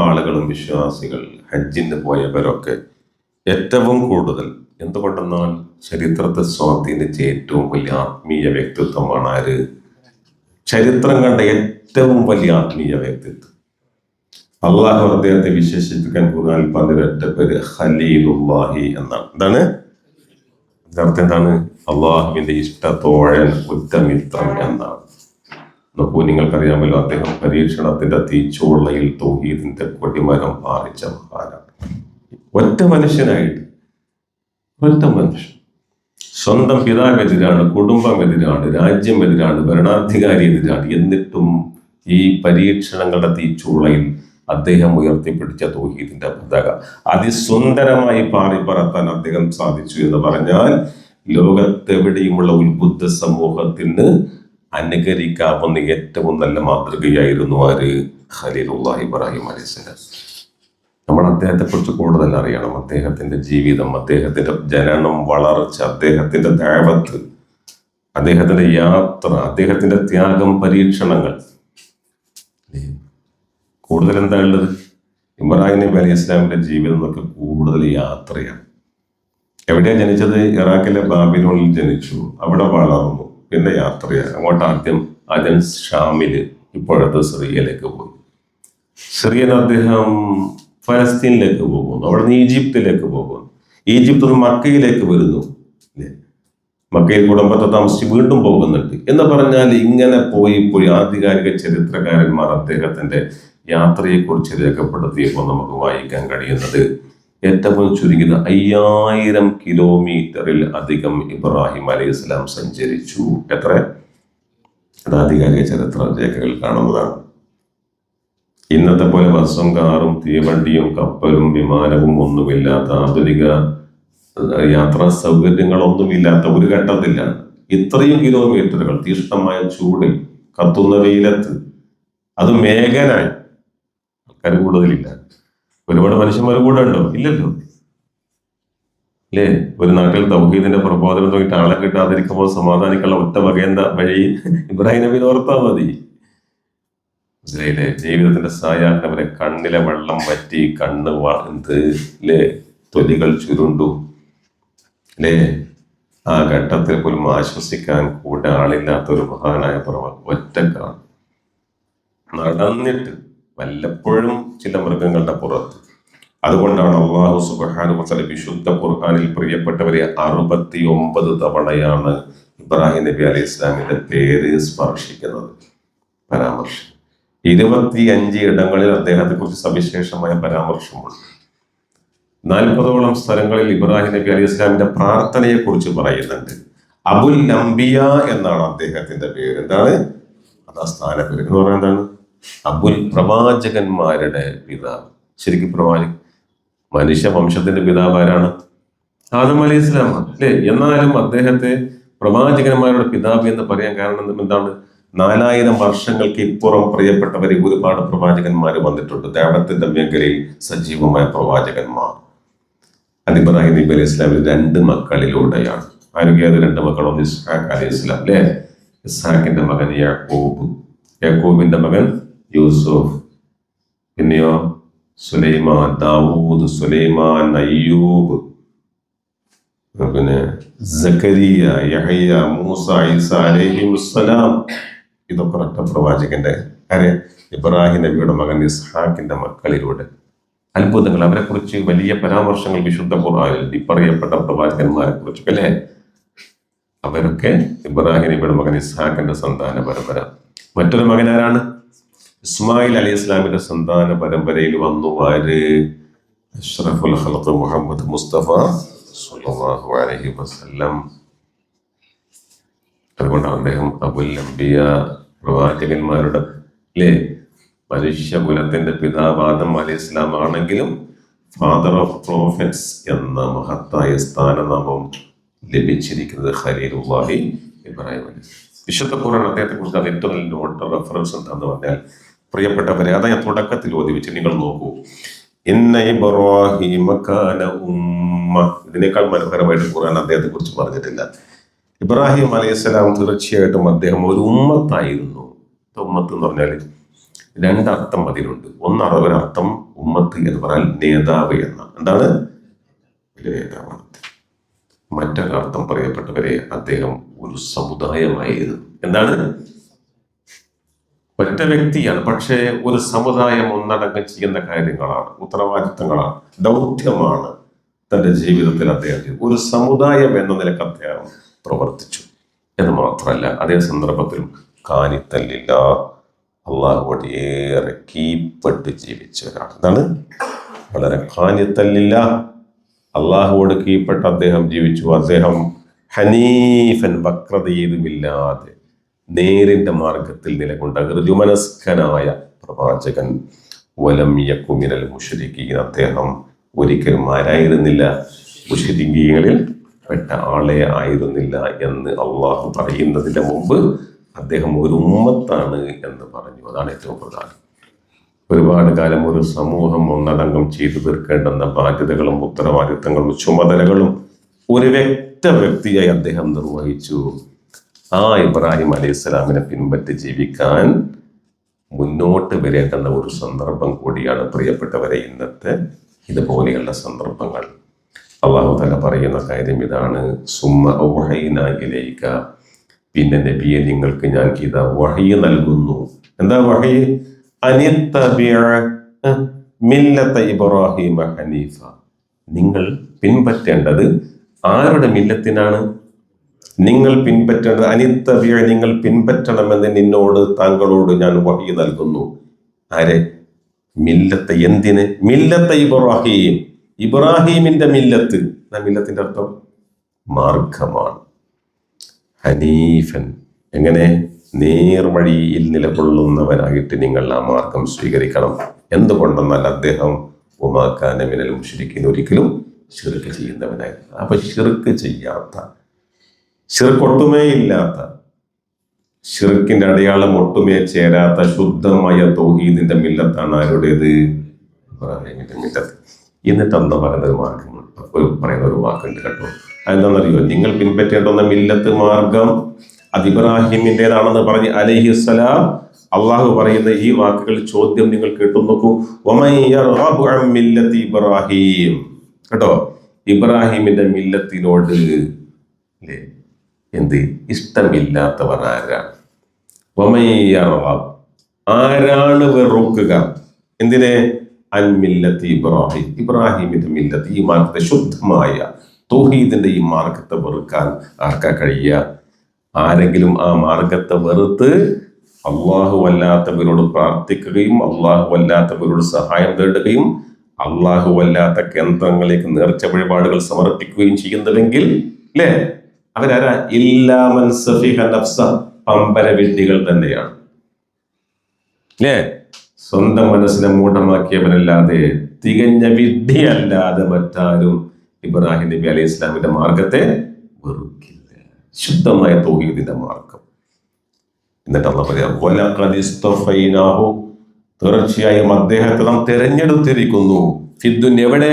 S1: ആളുകളും, വിശ്വാസികൾ, ഹജ്ജിന് പോയവരൊക്കെ ഏറ്റവും കൂടുതൽ, എന്തുകൊണ്ടെന്നാൽ ചരിത്രത്തെ സ്വാധീനിച്ച ഏറ്റവും വലിയ ആത്മീയ വ്യക്തിത്വമാണ് ആര്? ചരിത്രം കണ്ട ഏറ്റവും വലിയ ആത്മീയ വ്യക്തിത്വം. അള്ളാഹു അദ്ദേഹത്തെ വിശേഷിപ്പിക്കാൻ ഖുർആനിൽ പറഞ്ഞ പേര് ഖലീലുള്ളാഹി എന്നാണ്. എന്താണ് അർത്ഥം? എന്താണ്? അള്ളാഹുവിന്റെ ഇഷ്ടത്തോഴൻ, ഉറ്റമിത്രം എന്നാണ്. നോക്കൂ, നിങ്ങൾക്കറിയാമല്ലോ, അദ്ദേഹം പരീക്ഷണത്തിന്റെ തീച്ചൂളയിൽ തൗഹീദിന്റെ കൊടിമരം പാറിച്ച മഹാനാണ്. ഒറ്റ മനുഷ്യനായിട്ട്, ഒറ്റ മനുഷ്യൻ, സ്വന്തം പിതാവെതിരാണ്, കുടുംബമെതിരാണ്, രാജ്യമെതിരാണ്, ഭരണാധികാരി എതിരാണ്. എന്നിട്ടും ഈ പരീക്ഷണങ്ങളുടെ തീച്ചൂളയിൽ അദ്ദേഹം ഉയർത്തിപ്പിടിച്ച തൗഹീദിന്റെ പതാക അതിസുന്ദരമായി പാറിപ്പറത്താൻ അദ്ദേഹം സാധിച്ചു എന്ന് പറഞ്ഞാൽ ലോകത്തെവിടെയുമുള്ള ഉത്ബുദ്ധ സമൂഹത്തിന് അനുകരിക്കാവുന്ന ഏറ്റവും നല്ല മാതൃകയായിരുന്നു ആര്? ഖലീലുള്ളാഹി ഇബ്രാഹിം അലൈഹിസ്സലാം. നമ്മൾ അദ്ദേഹത്തെ കുറിച്ച് കൂടുതൽ അറിയണം. അദ്ദേഹത്തിന്റെ ജീവിതം, അദ്ദേഹത്തിന്റെ ജനനം, വളർച്ച, അദ്ദേഹത്തിന്റെ ദഅവത്ത്, അദ്ദേഹത്തിന്റെ യാത്ര, അദ്ദേഹത്തിന്റെ ത്യാഗം, പരീക്ഷണങ്ങൾ. കൂടുതൽ എന്താ ഉള്ളത്? ഇബ്രാഹിം നബി അലൈഹി ഇസ്ലാമിന്റെ ജീവിതം എന്നൊക്കെ കൂടുതൽ യാത്രയാണ്. എവിടെയാണ് ജനിച്ചത്? ഇറാഖിലെ ബാബിലോണിൽ ജനിച്ചു, അവിടെ വളർന്നു, പിന്നെ യാത്രയാണ്. അങ്ങോട്ട് ആദ്യം ഷാമില്, ഇപ്പോഴത്തെ സിറിയയിലേക്ക് പോയി. സിറിയൻ അദ്ദേഹം ഫലസ്തീനിലേക്ക് പോകുന്നു, അവിടെ നിന്ന് ഈജിപ്തിലേക്ക് പോകുന്നു, ഈജിപ്തിൽ നിന്ന് മക്കയിലേക്ക് വരുന്നു, മക്കയിൽ കുടുംബത്തെ താമസിച്ച് വീണ്ടും പോകുന്നുണ്ട് എന്ന് പറഞ്ഞാൽ ഇങ്ങനെ പോയി ആധികാരിക ചരിത്രകാരന്മാർ അദ്ദേഹത്തിന്റെ യാത്രയെക്കുറിച്ച് രേഖപ്പെടുത്തിയപ്പോൾ നമുക്ക് വായിക്കാൻ കഴിയുന്നത് ഏറ്റവും ചുരുങ്ങിയത് 5000 കിലോമീറ്ററിൽ അധികം ഇബ്രാഹിം അലൈഹിസ്സലാം സഞ്ചരിച്ചു. എത്ര? അത് ആധികാരിക ചരിത്ര രേഖകൾ കാണുന്നതാണ്. ഇന്നത്തെ പോലെ ബസ്സും കാറും തീവണ്ടിയും കപ്പലും വിമാനവും ഒന്നുമില്ലാത്ത, ആധുനിക യാത്രാ സൗകര്യങ്ങളൊന്നുമില്ലാത്ത ഒരു ഘട്ടത്തിലാണ് ഇത്രയും കിലോമീറ്ററുകൾ തീഷ്ണമായ ചൂടിൽ, കത്തുന്ന വെയിലത്ത്, അത് മേഘനായി. ആൾക്കാർ കൂടുതലില്ല, ഒരുപാട് മനുഷ്യന്മാർ കൂടെ ഉണ്ടോ? ഇല്ലല്ലോ അല്ലേ? ഒരു നാട്ടിൽ തൗഹീദിന്റെ പ്രബോധനം തുടങ്ങിയിട്ട് ആളെ കിട്ടാതിരിക്കുമ്പോൾ സമാധാനിക്കുള്ള ഒറ്റ വഴി ഇബ്രാഹിം നബി ഓർത്താൽ മതി. മനസ്സിലായില്ലേ? ജീവിതത്തിന്റെ സായാഹ്നവരെ കണ്ണിലെ വെള്ളം വറ്റി, കണ്ണ് ല്ലേ, തൊലികൾ ചുരുണ്ടു അല്ലേ? ആ ഘട്ടത്തിൽ പോലും ആശ്വസിക്കാൻ കൂടെ ആളില്ലാത്ത ഒരു മഹാനായ പ്രവർ ഒറ്റക്കാണ് നടന്നിട്ട്, വല്ലപ്പോഴും ചില മൃഗങ്ങളുടെ പുറത്ത്. അതുകൊണ്ടാണ് അല്ലാഹു സുബ്ഹാനഹു വ തആല വിശുദ്ധ ഖുർആനിൽ പ്രിയപ്പെട്ടവരെ 69 തവണയാണ് ഇബ്രാഹിം നബി അലൈഹി ഇസ്ലാമിന്റെ പേര് സ്പർശിക്കുന്നത്, പരാമർശം. 25 ഇടങ്ങളിൽ അദ്ദേഹത്തെ കുറിച്ച് സവിശേഷമായ പരാമർശമുണ്ട്. 40ഓളം സ്ഥലങ്ങളിൽ ഇബ്രാഹിം നബി അലൈഹി ഇസ്ലാമിന്റെ പ്രാർത്ഥനയെ കുറിച്ച് പറയുന്നുണ്ട്. അബുൽ അംബിയ എന്നാണ് അദ്ദേഹത്തിന്റെ പേര്. എന്താണ് അതാ സ്ഥാനപ്പേര് എന്ന് പറയുന്നത്? എന്താണ്? അബുൽ, പ്രവാചകന്മാരുടെ പിതാവ്. ശരിക്കും മനുഷ്യ വംശത്തിന്റെ പിതാവ് ആരാണ്? ആദം അലൈഹി ഇസ്ലാമാണ് അല്ലേ? എന്നാലും അദ്ദേഹത്തെ പ്രവാചകന്മാരുടെ പിതാവ് എന്ന് പറയാൻ കാരണം എന്താണ്? 4000 വർഷങ്ങൾക്ക് ഇപ്പുറം പ്രിയപ്പെട്ടവരെ ഒരുപാട് പ്രവാചകന്മാർ വന്നിട്ടുണ്ട്. ദഅവത്തിന്റെ മേഖലയിൽ സജീവമായ പ്രവാചകന്മാർ. അത് ഇബ്രാഹിം നബി അലൈഹി ഇസ്ലാമിൽ 2 മക്കളിലൂടെയാണ്. ആരോഗ്യ 2 മക്കൾ? ഒന്ന് ഇസ്ഹാഖ് അലൈഹി ഇസ്ലാം അല്ലേ? ഇസ്ഹാഖിന്റെ മകൻ യാക്കൂബ്, യാക്കൂബിന്റെ മകൻ യൂസുഫ്, പിന്നെയോ സുലൈമാൻ, ദാവൂദ്, സുലൈമാൻ, അയ്യൂബ്, പിന്നെ സക്കരിയ, യഹ്യ, മൂസ, ഈസ അലൈഹിമുസ്സലാം. ഇതൊക്കെ ഒറ്റ പ്രവാചകന്റെ ഇബ്രാഹിം നബിയുടെ മകൻ ഇസ്ഹാഖിന്റെ മക്കളിലൂടെ അത്ഭുതങ്ങൾ. അവരെ കുറിച്ച് വലിയ പരാമർശങ്ങൾ വിശുദ്ധ ഖുർആനിൽ പറയപ്പെട്ട പ്രവാചകന്മാരെ കുറിച്ച് അല്ലേ? അവരൊക്കെ ഇബ്രാഹിം നബിയുടെ മകൻ ഇസ്ഹാഖിന്റെ സന്താന പരമ്പര. മറ്റൊരു മകൻ ആരാണ്? ഇസ്മായിൽ അലൈഹി ഇസ്ലാമിന്റെ സന്താന പരമ്പരയിൽ വന്നു ആര്? അഷ്റഫുൽ ഖൽഖ് മുഹമ്മദ് മുസ്തഫ സ്വല്ലല്ലാഹു അലൈഹി വസല്ലം. അതുകൊണ്ടാണ് അദ്ദേഹം അബുൽ അംബിയ, പ്രവാചകന്മാരുടെ അല്ലേ, മനുഷ്യകുലത്തിന്റെ പിതാവ് ആദം അലൈഹി ഇസ്ലാം ആണെങ്കിലും ഫാദർ ഓഫ് പ്രോഫറ്റ്സ് എന്ന മഹത്തായ സ്ഥാനനാമം ലഭിച്ചിരിക്കുന്നത് ഖലീലുല്ലാഹി ഇബ്രാഹിം അലൈഹി. വിശുദ്ധ ഖുർആൻ അദ്ദേഹത്തെ കുറിച്ച് അത് ഏറ്റവും നല്ല നോട്ട് റെഫറൻസ് എന്താന്ന് പറഞ്ഞാൽ, പ്രിയപ്പെട്ടവരെ, അതാ ഞാൻ തുടക്കത്തിൽ ഓതി വെച്ച് നിങ്ങൾ നോക്കൂ. ഇന്ന ഇബ്രാഹിമ കാന ഉമ്മ. ഇതിനേക്കാൾ മനോഹരമായിട്ട് ഖുർആൻ അദ്ദേഹത്തെ കുറിച്ച് പറഞ്ഞിട്ടില്ല. ഇബ്രാഹിം അലൈഹിസ്സലാം തീർച്ചയായിട്ടും അദ്ദേഹം ഒരു ഉമ്മത്തായിരുന്നു. ഉമ്മത്ത് എന്ന് പറഞ്ഞാൽ 2 അർത്ഥം അതിലുണ്ട്. ഒന്ന് ഒരർത്ഥം ഉമ്മത്ത് എന്ന് പറഞ്ഞാൽ നേതാവ് എന്ന, എന്താണ് നേതാവാണ്. മറ്റൊരർത്ഥം പറയപ്പെട്ടവരെ അദ്ദേഹം ഒരു സമുദായമായിരുന്നു. എന്താണ്? ഒറ്റ വ്യക്തിയാണ്, പക്ഷേ ഒരു സമുദായം ഒന്നടങ്കം ചെയ്യുന്ന കാര്യങ്ങളാണ്, ഉത്തരവാദിത്തങ്ങളാണ്, ദൗത്യമാണ് തൻ്റെ ജീവിതത്തിൽ അദ്ദേഹം ഒരു സമുദായം എന്ന നിലക്ക് അദ്ദേഹം പ്രവർത്തിച്ചു എന്ന് മാത്രമല്ല, അതേ സന്ദർഭത്തിലും കാനിത്തല്ലില്ല, അള്ളാഹുവോട് ഏറെ കീഴ്പ്പെട്ട് ജീവിച്ച ഒരാൾ. എന്താണ്? വളരെ കാനിത്തല്ലില്ല, അള്ളാഹുവോട് കീഴ്പ്പെട്ട് അദ്ദേഹം ജീവിച്ചു. അദ്ദേഹം ഹനീഫൻ, വക്രതയേതുമില്ലാതെ നേരിന്റെ മാർഗത്തിൽ നിലകൊണ്ട ഋജുമനസ്കനായ പ്രവാചകൻ. വലം യകു മിനൽ മുശ്രിക്കീൻ. അദ്ദേഹം ഒരിക്കലും ആരായിരുന്നില്ല? മുശ്രിക്കീങ്ങളിൽ പെട്ട ആളെ ആയിരുന്നില്ല എന്ന് അള്ളാഹു പറയുന്നതിന്റെ മുമ്പ് അദ്ദേഹം ഒരു ഉമ്മത്താണ് എന്ന് പറഞ്ഞു. അതാണ് ഏറ്റവും പ്രധാനം. ഒരുപാട് കാലം ഒരു സമൂഹം ഒന്നടങ്കം ചെയ്തു തീർക്കേണ്ടുന്ന ബാധ്യതകളും ഉത്തരവാദിത്തങ്ങളും ചുമതലകളും ഒരു വ്യക്തിയായി അദ്ദേഹം നിർവഹിച്ചു. ആ ഇബ്രാഹിം അലൈഹി സ്വലാമിനെ പിൻപറ്റി ജീവിക്കാൻ മുന്നോട്ട് വരേണ്ടുന്ന ഒരു സന്ദർഭം കൂടിയാണ് പ്രിയപ്പെട്ടവരെ ഇന്നത്തെ ഇതുപോലെയുള്ള സന്ദർഭങ്ങൾ. അള്ളാഹു തആല പറയുന്ന കാര്യം ഇതാണ്: സുമ്മ ഔഹൈനാ ഇലൈക. പിന്നെ നബിയെ നിങ്ങൾക്ക് ഞാൻ ഇതാ വഹയ് നൽകുന്നു. എന്താ വഹയ്? അനിത്തബിഅ മില്ലത ഇബ്രാഹിമ ഹനീഫ. നിങ്ങൾ പിൻപറ്റേണ്ടത് ആരുടെ മില്ലത്തിനാണ്? നിങ്ങൾ പിൻപറ്റേണ്ടത് അനിത്തബിഅ, നിങ്ങൾ പിൻപറ്റണമെന്ന് നിന്നോട്, താങ്കളോട് ഞാൻ വഹയ് നൽകുന്നു. ആരെ? മില്ലത്ത. എന്തിന്? മില്ലത്ത ഇബ്രാഹിം, ഇബ്രാഹിമിന്റെ മില്ലത്ത്. മില്ലത്തിന്റെ അർത്ഥം മാർഗമാണ്. ഹനീഫൻ, എങ്ങനെ? നേർവഴിയിൽ നിലകൊള്ളുന്നവനായിട്ട് നിങ്ങൾ ആ മാർഗം സ്വീകരിക്കണം. എന്തുകൊണ്ടെന്നാൽ അദ്ദേഹം വമാ കാന മിനൽ മുശ്രിക്കീൻ, ഒരിക്കലും ശിർക്ക് ചെയ്യുന്നവനായിരുന്നു. അപ്പൊ ശിർക്ക് ചെയ്യാത്ത, ശിർക്ക് ഒട്ടുമേ ഇല്ലാത്ത, ശിർക്കിന്റെ അടയാളം ഒട്ടുമേ ചേരാത്ത ശുദ്ധമായ തൗഹീദിന്റെ മില്ലത്താണ് ആരുടേത്? ഇബ്രാഹിമിന്റെ മില്ലത്ത്. എന്നിട്ട് എന്താ പറയുന്നത്? മാർഗം പറയുന്ന ഒരു വാക്കുണ്ട് കേട്ടോ. അതെന്താണെന്നറിയോ? നിങ്ങൾ പിൻപറ്റേണ്ടുന്ന മില്ലത്ത്, മാർഗം അത് ഇബ്രാഹിമിൻ്റെതാണെന്ന് പറഞ്ഞ് അലൈഹിസ്സലാം അള്ളാഹു പറയുന്ന ഈ വാക്കുകൾ ചോദ്യം നിങ്ങൾ കേട്ടു നോക്കൂ. വമൻ യർഗബു അൻ മില്ലത്തി ഇബ്രാഹിം. കേട്ടോ, ഇബ്രാഹിമിന്റെ മില്ലത്തിനോട് എന്ത് ഇഷ്ടമില്ലാത്തവർ ആരാണ്? വമൻ യർഗബ്, ആരാണ് വെറുക്കുക? എന്തിനെ? അൻ മില്ലത്തി ഇബ്രാഹിം, ഇബ്രാഹിമിന്റെ മില്ലത്ത്, ഈ മാർഗത്തെ, ശുദ്ധമായ തൗഹീദിന്റെ ഈ മാർഗത്തെ വെറുക്കാൻ ആർക്കാ കഴിയുക? ആരെങ്കിലും ആ മാർഗത്തെ വെറുത്ത് അള്ളാഹു അല്ലാത്തവരോട് പ്രാർത്ഥിക്കുകയും അള്ളാഹു അല്ലാത്തവരോട് സഹായം തേടുകയും അല്ലാഹുവല്ലാത്ത കേന്ദ്രങ്ങളിലേക്ക് നേർച്ച വഴിപാടുകൾ സമർപ്പിക്കുകയും ചെയ്യുന്നുവെങ്കിൽ അല്ലേ, അവരാരാ? ഇല്ലാമൻ സഫിഹ നഫ്സ, പമ്പര വിഡ്ഢികൾ തന്നെയാണ് അല്ലേ. സ്വന്തം മനസ്സിനെ മൂഢമാക്കിയവനല്ലാതെ, തികഞ്ഞ വിഡ്ഢിയല്ലാതെ മറ്റാരും ഇബ്രാഹിം നബി അലൈഹി ഇസ്ലാമിന്റെ മാർഗത്തെ വെറുക്കില്ല. ശുദ്ധമായ തൗഹീദിന്റെ മാർഗം. എന്നിട്ട് അള്ളാഹു പറയാം, തീർച്ചയായും അദ്ദേഹത്തെ നാം തെരഞ്ഞെടുത്തിരിക്കുന്നു. ഫിദ്ദുന്യ, എവിടെ?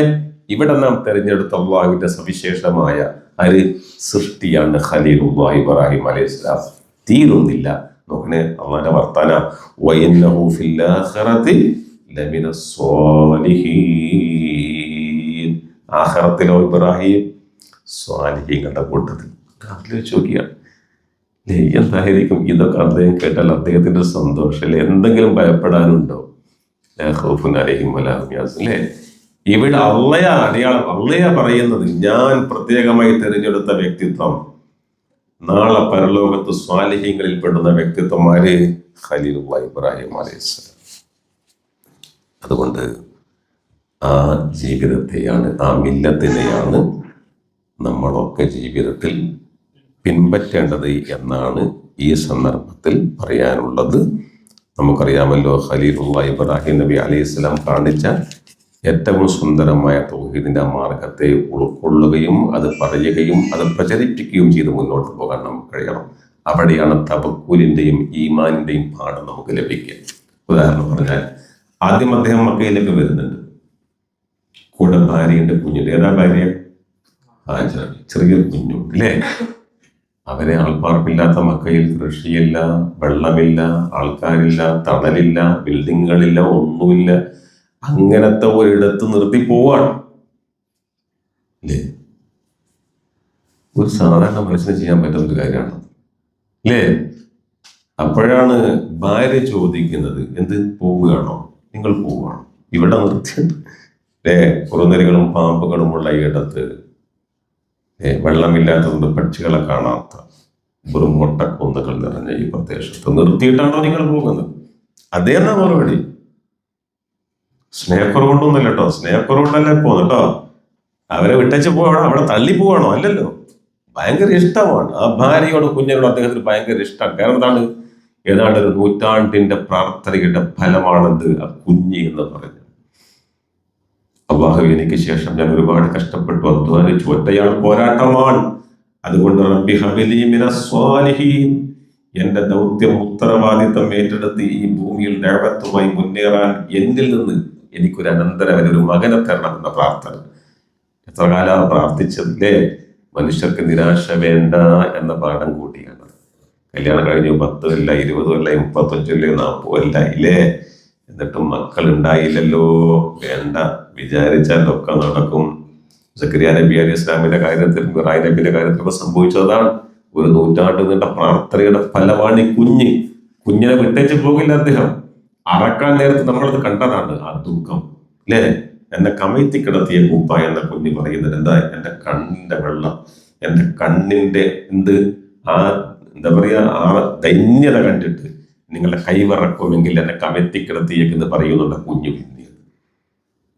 S1: ഇവിടെ നാം തെരഞ്ഞെടുത്ത അള്ളാഹുവിന്റെ സവിശേഷമായ ഒരു സൃഷ്ടിയാണ് ഖലീലുല്ലാഹി ഇബ്രാഹിം അലൈഹി ഇസ്ലാം. തീരുന്നില്ല. നോക്കണേ അള്ളാഹിന്റെ വർത്താന, വഇന്നഹു ഫിൽ ആഖിറതി ലമിന സ്വാലിഹീൻ. ആഖിറത്തിലോ ഇബ്രാഹിം സ്വാലിഹീങ്ങളുടെ കൂട്ടത്തിൽ. ആലോചിച്ച് നോക്കിയാണ് എന്തായിരിക്കും ഇതൊക്കെ. അദ്ദേഹം കേട്ടാൽ അദ്ദേഹത്തിന്റെ സന്തോഷമല്ലേ? എന്തെങ്കിലും ഭയപ്പെടാനുണ്ടോ? അല്ലേ? ഇവിടെ അള്ളയാ അടയാളം, അള്ളയാ പറയുന്നത്, ഞാൻ പ്രത്യേകമായി തിരഞ്ഞെടുത്ത വ്യക്തിത്വം, നാളെ പരലോകത്ത് സ്വാലിഹീങ്ങളിൽ പെടുന്ന വ്യക്തിത്വമാര് ഖലീലുല്ലാഹി ഇബ്രാഹിം അലൈഹിസ്സലാം. അതുകൊണ്ട് ആ ജീവിതത്തെയാണ്, ആ മില്ലത്തിനെയാണ് നമ്മളൊക്കെ ജീവിതത്തിൽ പിൻപറ്റേണ്ടത് എന്നാണ് ഈ സന്ദർഭത്തിൽ പറയാനുള്ളത്. നമുക്കറിയാമല്ലോ, ഖലീലുല്ലാഹി ഇബ്രാഹിം നബി അലൈഹി സ്വലാം കാണിച്ച ഏറ്റവും സുന്ദരമായ തൗഹീദിന്റെ മാർഗത്തെ ഉൾക്കൊള്ളുകയും അത് പറയുകയും അത് പ്രചരിപ്പിക്കുകയും ചെയ്ത് മുന്നോട്ട് പോകാൻ നമുക്ക് കഴിയണം. അവിടെയാണ് തവക്കുലിന്റെയും ഈമാനിന്റെയും പാഠം നമുക്ക് ലഭിക്കുക. ഉദാഹരണം പറഞ്ഞാൽ, ആദ്യം അദ്ദേഹം മക്കയിലേക്ക് വരുന്നുണ്ട്, കൂടെ ഭാര്യയുടെ കുഞ്ഞുണ്ട്. ഏതാ ഭാര്യ? ചെറിയൊരു കുഞ്ഞുണ്ട് അല്ലേ. അവരെ ആൾപ്പാർപ്പില്ലാത്ത മക്കയിൽ കൃഷിയില്ല, വെള്ളമില്ല, ആൾക്കാരില്ല, തണലില്ല, ബിൽഡിങ്ങുകളില്ല, ഒന്നുമില്ല. അങ്ങനത്തെ ഒരിടത്ത് നിർത്തി പോവാണ് അല്ലേ. ഒരു സാധാരണ മനുഷ്യന് ചെയ്യാൻ പറ്റുന്ന ഒരു കാര്യമാണ് അല്ലേ. അപ്പോഴാണ് ഭാര്യ ചോദിക്കുന്നത്, എന്ത് പോവുകയാണോ? നിങ്ങൾ പോവുകയാണോ? ഇവിടെ നിർത്തിയിട്ട് അല്ലേ, കുറുനരികളും പാമ്പുകളുമുള്ള ഇടത്ത്, വെള്ളമില്ലാത്തതുകൊണ്ട് പക്ഷികളെ കാണാത്ത വെറും മൊട്ടക്കുന്നുകൾ നിറഞ്ഞ ഈ പ്രദേശത്ത് നിർത്തിയിട്ടാണോ നിങ്ങൾ പോകുന്നത്? അതേന്നാ മറുപടി. സ്നേഹക്കുറവുകൊണ്ടൊന്നുമില്ല കേട്ടോ, സ്നേഹക്കുറവുകൊണ്ടല്ലേ പോകുന്നുട്ടോ. അവരെ വിട്ടച്ച് പോവാണോ? അവിടെ തള്ളി പോവാണോ? അല്ലല്ലോ, ഭയങ്കര ഇഷ്ടമാണ്. ആ ഭാര്യയോട് കുഞ്ഞിനോട് അദ്ദേഹത്തിന് ഭയങ്കര ഇഷ്ടമാണ്. കാരണം എന്താണ്? ഏതാണ്ട് ഒരു നൂറ്റാണ്ടിന്റെ പ്രാർത്ഥനയുടെ ഫലമാണെന്ത് ആ കുഞ്ഞ് എന്ന് പറഞ്ഞു. അല്ലാഹു എനിക്ക് ശേഷം ഞാൻ ഒരുപാട് കഷ്ടപ്പെട്ടു, അധ്വാനിച്ചു, ഒറ്റയാൾ പോരാട്ടമാണ്. അതുകൊണ്ട് റബ്ബി ഹബിലി മിനസ് സ്വാലിഹീൻ, എന്റെ ദൗത്യം ഉത്തരവാദിത്തം ഏറ്റെടുത്ത് ഈ ഭൂമിയിൽ ദഅവത്തുമായി മുന്നേറാൻ എന്നിൽ നിന്ന് എനിക്കൊരു അനന്തരവൻ, ഒരു മകനെ തരണം എന്ന പ്രാർത്ഥന. എത്ര കാലം പ്രാർത്ഥിച്ചതില്ലേ. മനുഷ്യർക്ക് നിരാശ വേണ്ട എന്ന പാഠം കൂട്ടിയാണ്. കല്യാണം കഴിഞ്ഞു 10 കൊല്ല, 20 കൊല്ല, 35 കൊല്ല, 40 കൊല്ല ഇല്ലേ. എന്നിട്ടും മക്കൾ ഉണ്ടായില്ലല്ലോ. വേണ്ട, വിചാരിച്ചാലൊക്കെ നടക്കും. സക്കരിയ നബി അലൈഹി ഇസ്ലാമിന്റെ കാര്യത്തിൽ, ഇബ്രാഹിം നബിയുടെ കാര്യത്തിലൊക്കെ സംഭവിച്ചതാണ്. ഒരു നൂറ്റാണ്ട് നീണ്ട പ്രാർത്ഥനയുടെ ഫലമാണ് ഈ കുഞ്ഞിനെ വിട്ടേച്ച് പോകില്ല അദ്ദേഹം. അറക്കാൻ നേരത്ത് നമ്മളത് കണ്ടതാണ് ആ ദുഃഖം അല്ലേ. എന്നെ കമഴ്ത്തി കിടത്തിയ കൂപ്പ എന്ന കുഞ്ഞ് പറയുന്നത് എന്താ? എന്റെ കണ്ണിന്റെ വെള്ളം, എന്റെ കണ്ണിന്റെ എന്താ പറയാ, ആ ദൈന്യത കണ്ടിട്ട് നിങ്ങളുടെ കൈവറക്കുമെങ്കിൽ എന്നെ കമഴ്ത്തി കിടത്തിയേക്കെന്ന് പറയുന്നുള്ള കുഞ്ഞു പിന്നീട്.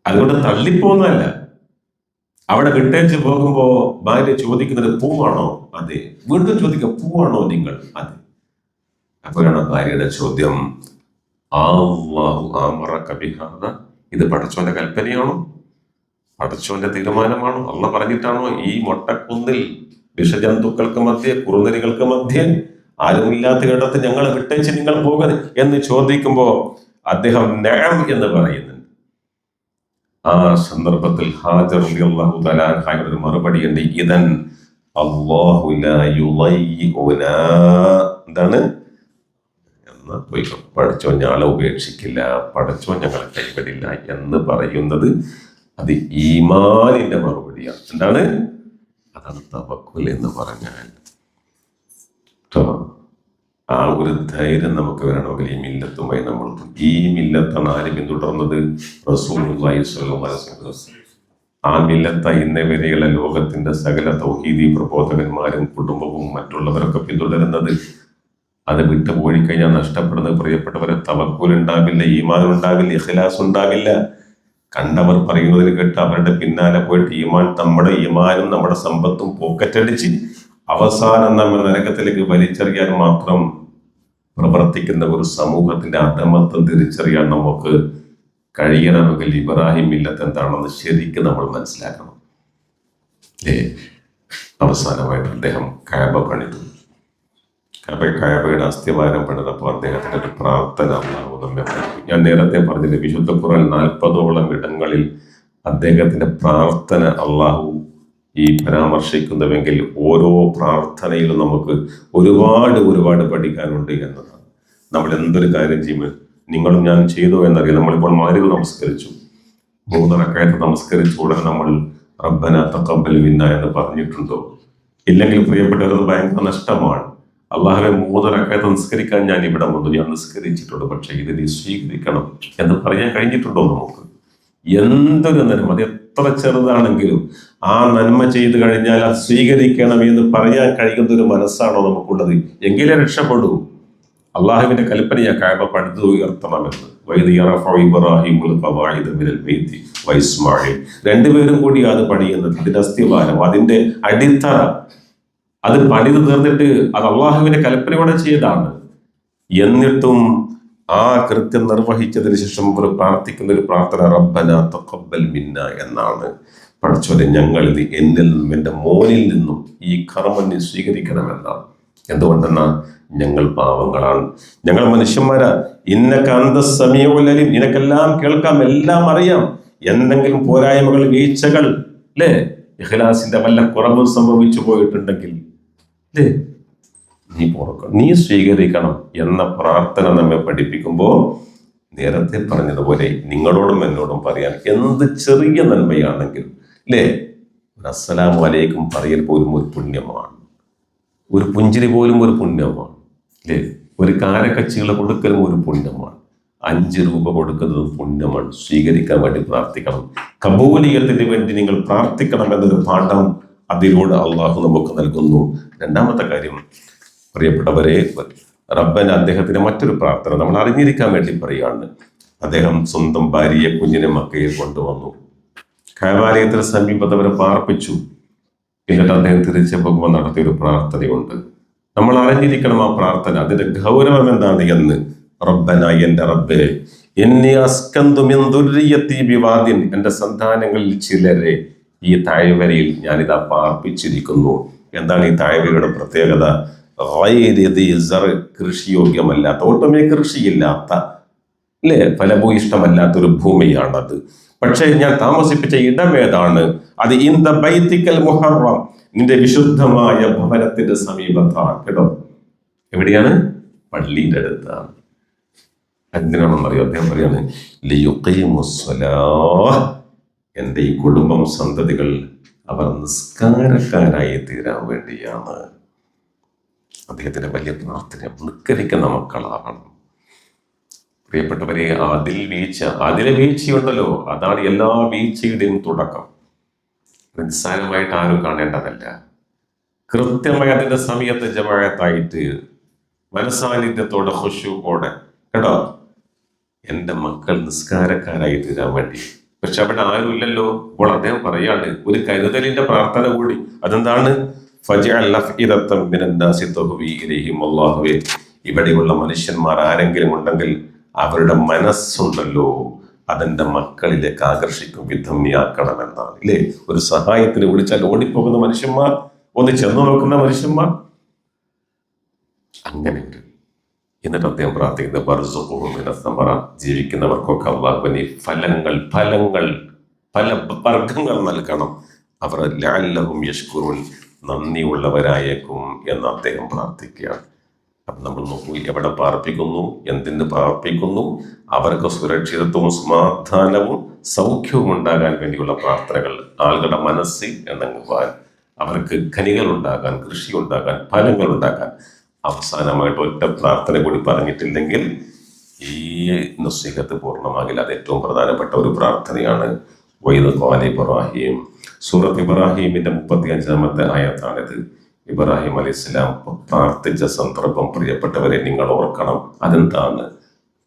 S1: അതുകൊണ്ട് തള്ളിപ്പോന്നല്ല. അവിടെ വിട്ടേച്ച് പോകുമ്പോ ഭാര്യ ചോദിക്കുന്നത് പൂവാണോ? അതെ. വീണ്ടും ചോദിക്കാം, പൂവാണോ നിങ്ങൾ? അതെ. അപ്പോഴാണ് ഭാര്യയുടെ ചോദ്യം, അല്ലാഹു അമറക ബിഹാദ, ഇത് പടച്ചോന്റെ കൽപ്പനയാണോ? പടച്ചോന്റെ തീരുമാനമാണോ? അള്ള പറഞ്ഞിട്ടാണോ ഈ മൊട്ടക്കുന്നിൽ വിഷജന്തുക്കൾക്ക് മധ്യേ, കുറുനരികൾക്ക് മധ്യേ, ആരുമില്ലാത്ത ഇടത്ത് ഞങ്ങളെ വിട്ടേച്ച് നിങ്ങൾ പോകരുത് എന്ന് ചോദിക്കുമ്പോ അദ്ദേഹം നഅം എന്ന് പറയുന്നുണ്ട്. ആ സന്ദർഭത്തിൽ ഹാജർ റളിയല്ലാഹു തആല അൻഹയുടെ ഒരു മറുപടിയുണ്ട്, ഇദൻ അല്ലാഹു ലാ യുളയ്യിഉനാ, എന്താണ് എന്ന് പോയിക്കോ, പടച്ചോൻ ഞങ്ങളെ ഉപേക്ഷിക്കില്ല, പടച്ചോൻ ഞങ്ങളെ കൈവിടില്ല എന്ന് പറയുന്നത് അത് ഈമാനിന്റെ മറുപടിയാണ്. എന്താണ്? അതാണ് തവക്കുൽ എന്ന് പറഞ്ഞാൽ. ആ ഒരു ധൈര്യം നമുക്ക് വരണമെങ്കിൽ ഈ മില്ലത്തുമായി നമ്മൾ, ഈ മില്ലത്താണ് ആര് പിന്തുടർന്നത്? റസൂലുള്ളാഹി സ്വല്ലല്ലാഹു അലൈഹി വസല്ലം. ആ മില്ലത്ത ഇന്നേ വരെയുള്ള ലോകത്തിന്റെ സകല തൗഹീദി പ്രബോധകന്മാരും കുടുംബവും മറ്റുള്ളവരൊക്കെ പിന്തുടരുന്നത്. അത് വിട്ടുപോയി കഴിഞ്ഞാൽ നഷ്ടപ്പെടുന്നത് പ്രിയപ്പെട്ടവരെ തവക്കുൽ ഉണ്ടാവില്ല, ഈമാൻ ഉണ്ടാവില്ല, ഇഖ്ലാസ് ഉണ്ടാവില്ല. കണ്ടവർ പറയുന്നതിന് കേട്ട് അവരുടെ പിന്നാലെ പോയിട്ട് നമ്മുടെ ഈമാനും നമ്മുടെ സമ്പത്തും പോക്കറ്റടിച്ച് അവസാനം നമ്മെ നരകത്തിലേക്ക് വലിച്ചെറിയാൻ മാത്രം പ്രവർത്തിക്കുന്ന ഒരു സമൂഹത്തിന്റെ അധമത്വം തിരിച്ചറിയാൻ നമുക്ക് കഴിയണമെങ്കിൽ ഇബ്രാഹിം മില്ലത്ത് എന്താണെന്ന് ശരിക്കും നമ്മൾ മനസ്സിലാക്കണം. അവസാനമായിട്ട് അദ്ദേഹം കഅബ പണിതു. കഅബയുടെ അസ്ഥിവാരം പണിതപ്പോൾ അദ്ദേഹത്തിന്റെ ഒരു പ്രാർത്ഥന അല്ലാഹു നമ്മെ പഠിപ്പിക്കും. ഞാൻ നേരത്തെ പറഞ്ഞില്ലേ, വിശുദ്ധ ഖുർആൻ 40ഓളം ഇടങ്ങളിൽ അദ്ദേഹത്തിന്റെ പ്രാർത്ഥന അല്ലാഹു ഈ പരാമർശിക്കുന്നുവെങ്കിൽ ഓരോ പ്രാർത്ഥനയിലും നമുക്ക് ഒരുപാട് പഠിക്കാനുണ്ട് എന്നതാണ്. നമ്മൾ എന്തൊരു കാര്യം ചെയ്യുമ്പോൾ നിങ്ങളും ഞാൻ ചെയ്തു എന്നറിയാം. നമ്മളിപ്പോൾ മഗ്‌രിബ് നമസ്കരിച്ചു, 3 റക്അത്ത് നമസ്കരിച്ച ഉടനെ നമ്മൾ റബ്ബന തഖബ്ബൽ മിന്ന എന്ന് പറഞ്ഞിട്ടുണ്ടോ? ഇല്ലെങ്കിൽ പ്രിയപ്പെട്ടവരത് ഭയങ്കര നഷ്ടമാണ്. അള്ളാഹുവെ 3 റക്അത്ത് നമസ്കരിക്കാൻ ഞാൻ ഇവിടെ വന്നു, ഞാൻ നിസ്കരിച്ചിട്ടുണ്ട്, പക്ഷെ ഇത് നീ സ്വീകരിക്കണം എന്ന് പറയാൻ കഴിഞ്ഞിട്ടുണ്ടോ നമുക്ക്? എന്തൊരു നന്മ, അത് എത്ര ചെറുതാണെങ്കിലും ആ നന്മ ചെയ്തു കഴിഞ്ഞാൽ അത് സ്വീകരിക്കണം എന്ന് പറയാൻ കഴിയുന്ന ഒരു മനസ്സാണോ നമുക്കുള്ളത്? എങ്കിലേ രക്ഷപ്പെടൂ. അള്ളാഹുവിന്റെ കൽപ്പനയാ കഅബ പണിത് ഉയർത്തണമെന്ന്. രണ്ടുപേരും കൂടി അത് പണിയുന്നത്, അതിന്റെ അസ്ഥിവാരം, അതിന്റെ അടിത്തറ, അത് പണിത് തീർന്നിട്ട് അത് അള്ളാഹുവിന്റെ കൽപ്പനയോടെ ചെയ്താണ്. എന്നിട്ടും ആ കൃത്യം നിർവഹിച്ചതിന് ശേഷം ഒരു പ്രാർത്ഥിക്കുന്ന ഒരു പ്രാർത്ഥന റബ്ബന തഖബ്ബൽ മിന്ന എന്നാണ്. പഠിച്ചോനെ, ഞങ്ങൾ ഇത് എന്നിൽ നിന്നും എൻ്റെ മോനിൽ നിന്നും ഈ കർമ്മം നീ സ്വീകരിക്കണമെന്നാണ്. എന്തുകൊണ്ടെന്നാൽ ഞങ്ങൾ പാവങ്ങളാണ്, ഞങ്ങൾ മനുഷ്യന്മാരാ. ഇന്നക അന്ത സമീഉൽ അലീം, നിനക്കെല്ലാം കേൾക്കാം, എല്ലാം അറിയാം. എന്തെങ്കിലും പോരായ്മകൾ, വീഴ്ചകൾ, അല്ലേ, ഇഖ്ലാസിന്റെ വല്ല കുറവും സംഭവിച്ചു പോയിട്ടുണ്ടെങ്കിൽ നീ സ്വീകരിക്കണം എന്ന പ്രാർത്ഥന നമ്മെ പഠിപ്പിക്കുമ്പോൾ നേരത്തെ പറഞ്ഞതുപോലെ നിങ്ങളോടും എന്നോടും പറയാൻ എന്ത് ചെറിയ നന്മയാണെങ്കിലും അല്ലേ, അസ്സലാമു അലൈക്കും പറയൽ പോലും ഒരു പുണ്യമാണ്, ഒരു പുഞ്ചിരി പോലും ഒരു പുണ്യമാണ്, അല്ലേ, ഒരു കാരക്കച്ചികളെ കൊടുക്കലും ഒരു പുണ്യമാണ്, 5 രൂപ കൊടുക്കുന്നത് പുണ്യമാണ്. സ്വീകരിക്കാൻ വേണ്ടി പ്രാർത്ഥിക്കണം, കബൂലിയത്തിന് വേണ്ടി നിങ്ങൾ പ്രാർത്ഥിക്കണം എന്നൊരു പാഠം അതിലൂടെ അള്ളാഹു നമുക്ക് നൽകുന്നു. രണ്ടാമത്തെ കാര്യം, പ്രിയപ്പെട്ടവരെ, റബ്ബൻ അദ്ദേഹത്തിന്റെ മറ്റൊരു പ്രാർത്ഥന നമ്മൾ അറിഞ്ഞിരിക്കാൻ വേണ്ടി പറയുകയാണ്. അദ്ദേഹം സ്വന്തം ഭാര്യയെ, കുഞ്ഞിനെ മക്കയിൽ കൊണ്ടുവന്നു, കഅബാലയത്തിന് സമീപത്ത് അവരെ പാർപ്പിച്ചു. എന്നിട്ട് അദ്ദേഹം തിരിച്ചു പോകുമ്പോൾ നടത്തിയൊരു പ്രാർത്ഥനയുണ്ട്. നമ്മൾ അറിഞ്ഞിരിക്കണം ആ പ്രാർത്ഥന, അതിന്റെ ഗൗരവം എന്താണ് എന്ന്. റബ്ബന, എന്റെ റബ്ബേ, ഇന്നി അസ്കന്തു മിൻ ദുർരിയത്തി ബിവാദിൻ, എന്റെ സന്താനങ്ങളിൽ ചിലരെ ഈ താഴ്വരയിൽ ഞാനിതാ പാർപ്പിച്ചിരിക്കുന്നു. എന്താണ് ഈ താഴ്വരയുടെ പ്രത്യേകത? കൃഷിയോഗ്യമല്ലാത്ത, ഒട്ടുമേ കൃഷിയില്ലാത്ത, അല്ലേ, ഫലഭൂയിഷ്ടമല്ലാത്തൊരു ഭൂമിയാണത്. പക്ഷേ ഞാൻ താമസിപ്പിച്ച ഇടമേതാണ്? അത് ഇന്ദ ബൈതിക്കൽ മുഹറം, നിന്റെ വിശുദ്ധമായ ഭവനത്തിന്റെ സമീപത്താണ്. കേട്ടോ, എവിടെയാണ്? പള്ളിയുടെ അടുത്താണ്. എന്തിനാണെന്നറിയോ? അദ്ദേഹം പറയാണ്, ലിയുഖീമുസ്സലാഹ്, എൻ്റെ ഈ കുടുംബം, സന്തതികൾ, അവർ നിസ്കാരക്കാരായി തീരാൻ വേണ്ടിയാണ്. അദ്ദേഹത്തിന്റെ വലിയ പ്രാർത്ഥന, നിസ്കരിക്കുന്ന മക്കളാകണം. പ്രിയപ്പെട്ടവരെ, അതിലെ വീഴ്ചയുണ്ടല്ലോ, അതാണ് എല്ലാ വീഴ്ചയുടെയും തുടക്കം. നിസ്സാരമായിട്ട് ആരും കാണേണ്ടതല്ല. കൃത്യമായി അതിന്റെ സമയത്ത് ജമാഅത്തായിട്ട് മനസാന്നിധ്യത്തോടെ, ഖുശൂഅോടെ, കേട്ടോ, എൻ്റെ മക്കൾ നിസ്കാരക്കാരായി തീരാൻ വേണ്ടി. പക്ഷെ അവിടെ ആരുമില്ലല്ലോ. അപ്പോൾ അദ്ദേഹം പറയാണ് ഒരു കരുതലിന്റെ പ്രാർത്ഥന കൂടി. അതെന്താണ്? ഫജ്അൽ അഫ്ഇദത്തൻ മിനന്നാസി തഹ്വി ഇലൈഹിം, അല്ലാഹുവേ, ഇവിടെയുള്ള മനുഷ്യന്മാർ ആരെങ്കിലും ഉണ്ടെങ്കിൽ അവരുടെ മനസ്സുണ്ടല്ലോ, അതെന്റെ മക്കളിലേക്ക് ആകർഷിക്കും വിധം നീ ആക്കണമെന്നാണ്. ഇല്ലേ, ഒരു സഹായത്തിന് വിളിച്ചാൽ ഓടിപ്പോകുന്ന മനുഷ്യന്മാർ, ഒന്ന് ചെന്നു നോക്കുന്ന മനുഷ്യന്മാർ, അങ്ങനെ. എന്നിട്ട് അദ്ദേഹം പ്രാർത്ഥിക്കുന്നത് ബർസുഖുഹും മിനസ് സമറ, ജീവിക്കുന്നവർക്കൊക്കെ അല്ലാഹു നീ ഫലങ്ങൾ പല വർഗങ്ങൾ നൽകണം, അവർ ലഅല്ലഹും യഷ്കുറൂൻ, നന്ദിയുള്ളവരായേക്കും എന്ന് അദ്ദേഹം പ്രാർത്ഥിക്കുകയാണ്. അപ്പം നമ്മൾ നോക്കൂ, എവിടെ പാർപ്പിക്കുന്നു, എന്തിന് പാർപ്പിക്കുന്നു? അവർക്ക് സുരക്ഷിതത്വവും സമാധാനവും സൗഖ്യവും ഉണ്ടാകാൻ വേണ്ടിയുള്ള പ്രാർത്ഥനകൾ, ആളുകളുടെ മനസ്സിൽ ഇണങ്ങുവാൻ, അവർക്ക് ഖനികൾ ഉണ്ടാകാൻ, കൃഷി ഉണ്ടാകാൻ, ഫലങ്ങൾ ഉണ്ടാകാൻ. അവസാനമായിട്ട് ഒറ്റ പ്രാർത്ഥന കൂടി പറഞ്ഞിട്ടില്ലെങ്കിൽ ഈ നസീഹത്ത് പൂർണ്ണമാകില്ല. അത് ഏറ്റവും പ്രധാനപ്പെട്ട ഒരു പ്രാർത്ഥനയാണ്. വൈദ് ഖാല ഇബ്രാഹിം, സൂറത്ത് ഇബ്രാഹിമിന്റെ 35-ാമത്തെ ആയത്താണിത്. ഇബ്രാഹിം അലൈഹിസ്സലാം പ്രാർത്ഥിച്ച സന്ദർഭം പ്രിയപ്പെട്ടവരെ നിങ്ങൾ ഓർക്കണം. അതെന്താണ്?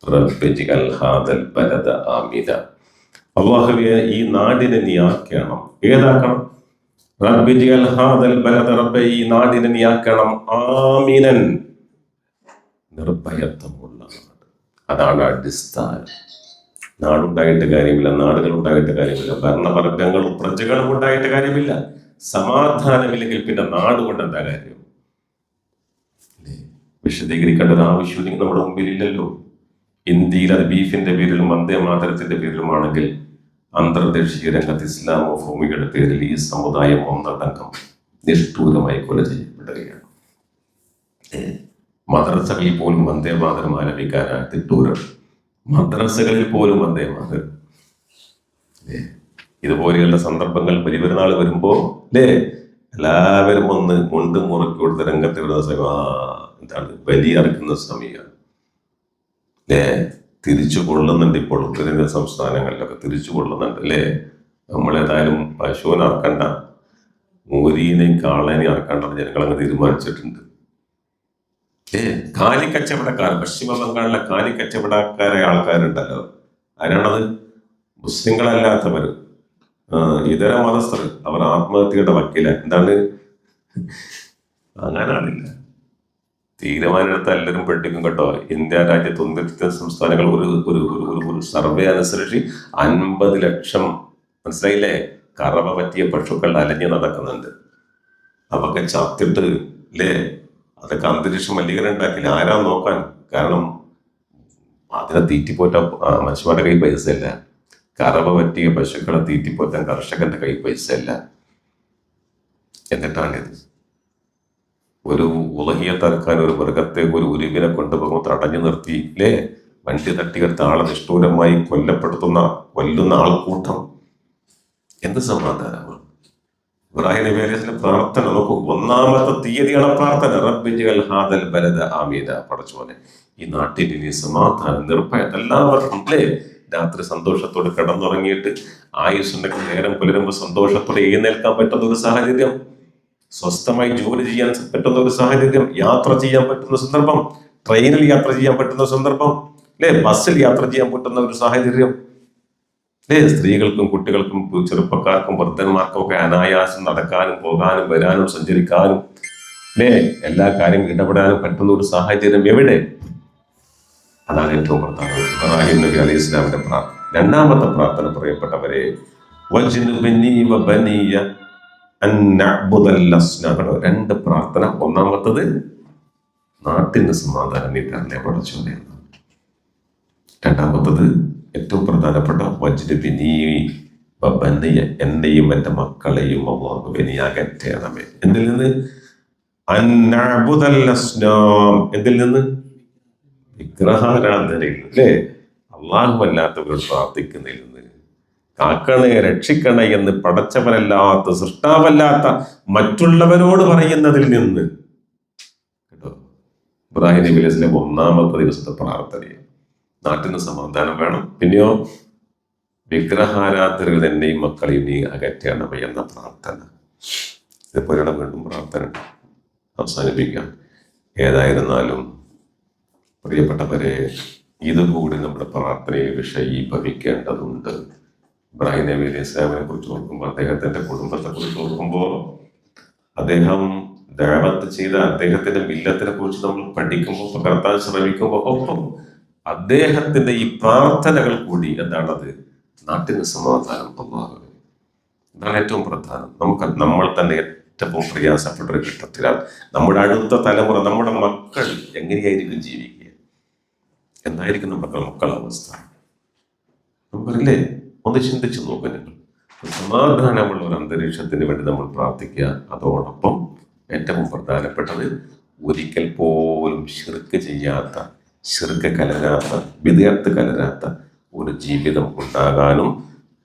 S1: റബ്ബിജ്അൽ ഹാദൽ ബലദ ആമിന, അല്ലാഹുവേ ഈ നാടിനെ നീ ആക്കണം, ഏതാക്കണം? റബ്ബിജ്അൽ ഹാദൽ ബലദ, റബ്ബേ ഈ നാടിനെ നീ ആക്കണം ആമിനൻ, നിർഭയത്വമുള്ള നാട്. അതാണ് അടിസ്ഥാനം. നാടുണ്ടായിട്ട് കാര്യമില്ല, നാടുകൾ ഉണ്ടായിട്ട് കാര്യമില്ല, ഭരണവർഗങ്ങളും പ്രജകളും ഉണ്ടായിട്ട് കാര്യമില്ല. സമാധാനമില്ലെങ്കിൽ പിന്നെ നാട് കൊണ്ട് എന്താ കാര്യം? വിശദീകരിക്കേണ്ട ഒരു ആവശ്യം നമ്മുടെ മുമ്പിലില്ലല്ലോ. ഇന്ത്യയിൽ അത് ബീഫിന്റെ പേരിലും വന്ദേ മാതരത്തിന്റെ പേരിലുമാണെങ്കിൽ അന്തർദേശീയ രംഗത്ത് ഇസ്ലാമോഫോമിയുടെ പേരിൽ ഈ സമുദായം ഒന്നടങ്കം നിഷ്ഠൂരമായി കൊല ചെയ്യപ്പെടുകയാണ്. മദ്രസകളിൽ പോലും വന്ദേ മാതരം ആലപിക്കാനാണ് തിട്ടൂരം. മദ്രസകളിൽ പോലും വന്ദേ മാതരം. ഇതുപോലെയുള്ള സന്ദർഭങ്ങൾ പെരുന്നാൾ വരുമ്പോ എല്ലാവരും ഒന്ന് കൊണ്ട് മുറുക്കി കൊടുത്ത് രംഗത്തിടുന്ന സമയം എന്താണ് ബലിയറക്കുന്ന സമയമാണ്. തിരിച്ചു കൊള്ളുന്നുണ്ട്. ഇപ്പോൾ ഉത്തരേന്ത്യൻ സംസ്ഥാനങ്ങളിലൊക്കെ തിരിച്ചു കൊള്ളുന്നുണ്ട്. നമ്മളേതായാലും പശുവിനെ ഇറക്കണ്ട, മൂരീനെയും കാളേനെയും ഇറക്കണ്ടെന്ന് ജനങ്ങളങ്ങ് തീരുമാനിച്ചിട്ടുണ്ട്. കാലിക്കച്ചവടക്കാർ, പശ്ചിമ ബംഗാളിലെ കാലിക്കച്ചവടക്കാരായ ആൾക്കാരുണ്ടല്ലോ, ആരാണത്? മുസ്ലിങ്ങളല്ലാത്തവർ, ഇതര മതസ്ഥർ. അവർ ആത്മഹത്യയുടെ വക്കീല. എന്താണ്? അങ്ങനാണില്ല. തീരുമാനമെടുത്ത എല്ലാവരും പെട്ടിക്കും കേട്ടോ. ഇന്ത്യ രാജ്യത്ത് 1 സംസ്ഥാനങ്ങൾ ഒരു സർവേ അനുസരിച്ച് 50 ലക്ഷം, മനസ്സിലായില്ലേ, കറവ പറ്റിയ പശുക്കൾ അലഞ്ഞു നടക്കുന്നുണ്ട്. അതൊക്കെ ചത്തിട്ട് അതൊക്കെ അന്തരീക്ഷം മലിനീകരണം ഉണ്ടാക്കില്ല. ആരാ നോക്കാൻ? കാരണം അതിനെ തീറ്റിപ്പോറ്റ മനുഷ്യന്മാരുടെ കൈ പൈസ അല്ല. കറവ പറ്റിയ പശുക്കളെ തീറ്റിപ്പോറ്റാൻ കർഷകന്റെ കൈ പൈസ അല്ല. എന്നിട്ടാണിത്. ഒരു ഉലഹിയത്ത് ഇറക്കാൻ ഒരു മൃഗത്തെ, ഒരു ഉരുവിനെ കൊണ്ടുപോകുമ്പോൾ തടഞ്ഞു നിർത്തി വണ്ടി തട്ടിയെടുത്ത ആളെ നിഷ്ഠൂരമായി കൊല്ലുന്ന ആൾക്കൂട്ടം. എന്ത് സമാധാനമാണ്? ഇബ്രാഹിം നബി അലൈഹി സ്വലാം പ്രാർത്ഥന നോക്കൂ. 1-ാമത്തെ തീയതിയാണ് പ്രാർത്ഥന. റബ്ബിജ്അൽ ഹാദൽ ബലദ ആമീന, പടച്ചോനെ ഈ നാട്ടിൽ ഇനി സമാധാനം, നിർഭയം. എല്ലാവർക്കും രാത്രി സന്തോഷത്തോടെ കിടന്നുറങ്ങിയിട്ട് ആയുസ്സുണ്ടെങ്കിൽ നേരം പുലരുമ്പോൾ സന്തോഷത്തോടെ എഴുന്നേൽക്കാൻ പറ്റുന്ന ഒരു സാഹചര്യം, സ്വസ്ഥമായി ജോലി ചെയ്യാൻ പറ്റുന്ന ഒരു സാഹചര്യം, യാത്ര ചെയ്യാൻ പറ്റുന്ന സന്ദർഭം, ട്രെയിനിൽ യാത്ര ചെയ്യാൻ പറ്റുന്ന സന്ദർഭം, ബസ്സിൽ യാത്ര ചെയ്യാൻ പറ്റുന്ന ഒരു സാഹചര്യം, സ്ത്രീകൾക്കും കുട്ടികൾക്കും ചെറുപ്പക്കാർക്കും വൃദ്ധന്മാർക്കും ഒക്കെ അനായാസം നടക്കാനും പോകാനും വരാനും സഞ്ചരിക്കാനും എല്ലാ കാര്യവും ഇടപെടാനും പറ്റുന്ന ഒരു സാഹചര്യം എവിടെ? അതാണ് ഏറ്റവും പ്രധാനം. ഇബ്രാഹിം നബി അലൈഹി ഇസ്ലാമിന്റെ പ്രാർത്ഥന. 2-ാമത്തെ പ്രാർത്ഥന, പ്രിയപ്പെട്ടവരെ, രണ്ട് പ്രാർത്ഥന. 1-ാമത്തത് നാട്ടിന് സമാധാനം നീ തന്നെ പഠിച്ചോനെ. 2-ാമത്തത് ഏറ്റവും പ്രധാനപ്പെട്ട എന്നെയും എൻ്റെ മക്കളെയും അല്ലാഹുവേ നീ അകറ്റണമേ. എന്തിൽ നിന്ന്? എന്തിൽ നിന്ന്? വിഗ്രഹാരാധനയിൽ നിന്ന്. അള്ളാഹു അല്ലാത്തവരോട് പ്രാർത്ഥിക്കുന്നതിൽ നിന്ന്. കാക്കണേ രക്ഷിക്കണേ എന്ന് പടച്ചവനല്ലാത്ത, സൃഷ്ടാവല്ലാത്ത മറ്റുള്ളവരോട് പറയുന്നതിൽ നിന്ന് കേട്ടോ. ഇബ്രാഹിം നബി അലൈഹി സ്വലാം 1-ാമത്തെ ദിവസത്തെ പ്രാർത്ഥനയാണ്. നാട്ടിന് സമാധാനം വേണം. പിന്നെയോ വിഗ്രഹാരാധനകൾ എന്നെയും മക്കളെയും നീ അകറ്റണമേ എന്ന പ്രാർത്ഥന. ഇതുപോലെ വീണ്ടും പ്രാർത്ഥന അവസാനിപ്പിക്കാം. ഏതായിരുന്നാലും പ്രിയപ്പെട്ടവരെ, ഇതുകൂടി നമ്മുടെ പ്രാർത്ഥനയെ വിഷയീഭവിക്കേണ്ടതുണ്ട്. ഇബ്രാഹിം നബി അലൈഹി ഇസ്ലാമിനെ കുറിച്ച് ഓർക്കുമ്പോൾ, അദ്ദേഹത്തിന്റെ കുടുംബത്തെ കുറിച്ച് ഓർക്കുമ്പോൾ, അദ്ദേഹം ദഅവത്ത് ചെയ്ത അദ്ദേഹത്തിന്റെ മില്ലത്തിനെ കുറിച്ച് നമ്മൾ പഠിക്കുമ്പോൾ, പകർത്താൻ ശ്രമിക്കുമ്പോൾ, ഒപ്പം അദ്ദേഹത്തിന്റെ ഈ പ്രാർത്ഥനകൾ കൂടി എന്താണത്? നാട്ടിന് സമാധാനം. അല്ലാഹുവേ, ഇതാണ് ഏറ്റവും പ്രധാനം. നമ്മൾ തന്നെ ഏറ്റവും പ്രയാസപ്പെട്ട ഒരു ഘട്ടത്തിലാണ്. നമ്മുടെ അടുത്ത തലമുറ, നമ്മുടെ മക്കൾ എങ്ങനെയായിരിക്കും ജീവിക്കുക? എന്തായിരിക്കും നമ്മുടെ മക്കളുടെ അവസ്ഥ? നമുക്കറിയില്ലേ? ഒന്ന് ചിന്തിച്ചു നോക്കുക നിങ്ങൾ. സമാധാനമുള്ള ഒരു അന്തരീക്ഷത്തിന് വേണ്ടി നമ്മൾ പ്രാർത്ഥിക്കുക. അതോടൊപ്പം ഏറ്റവും പ്രധാനപ്പെട്ടത്, ഒരിക്കൽ പോലും ശിർക്ക് ചെയ്യാത്ത, ശിർക്ക് കലരാത്ത, വിദഗ്ധ കലരാത്ത ഒരു ജീവിതം ഉണ്ടാകാനും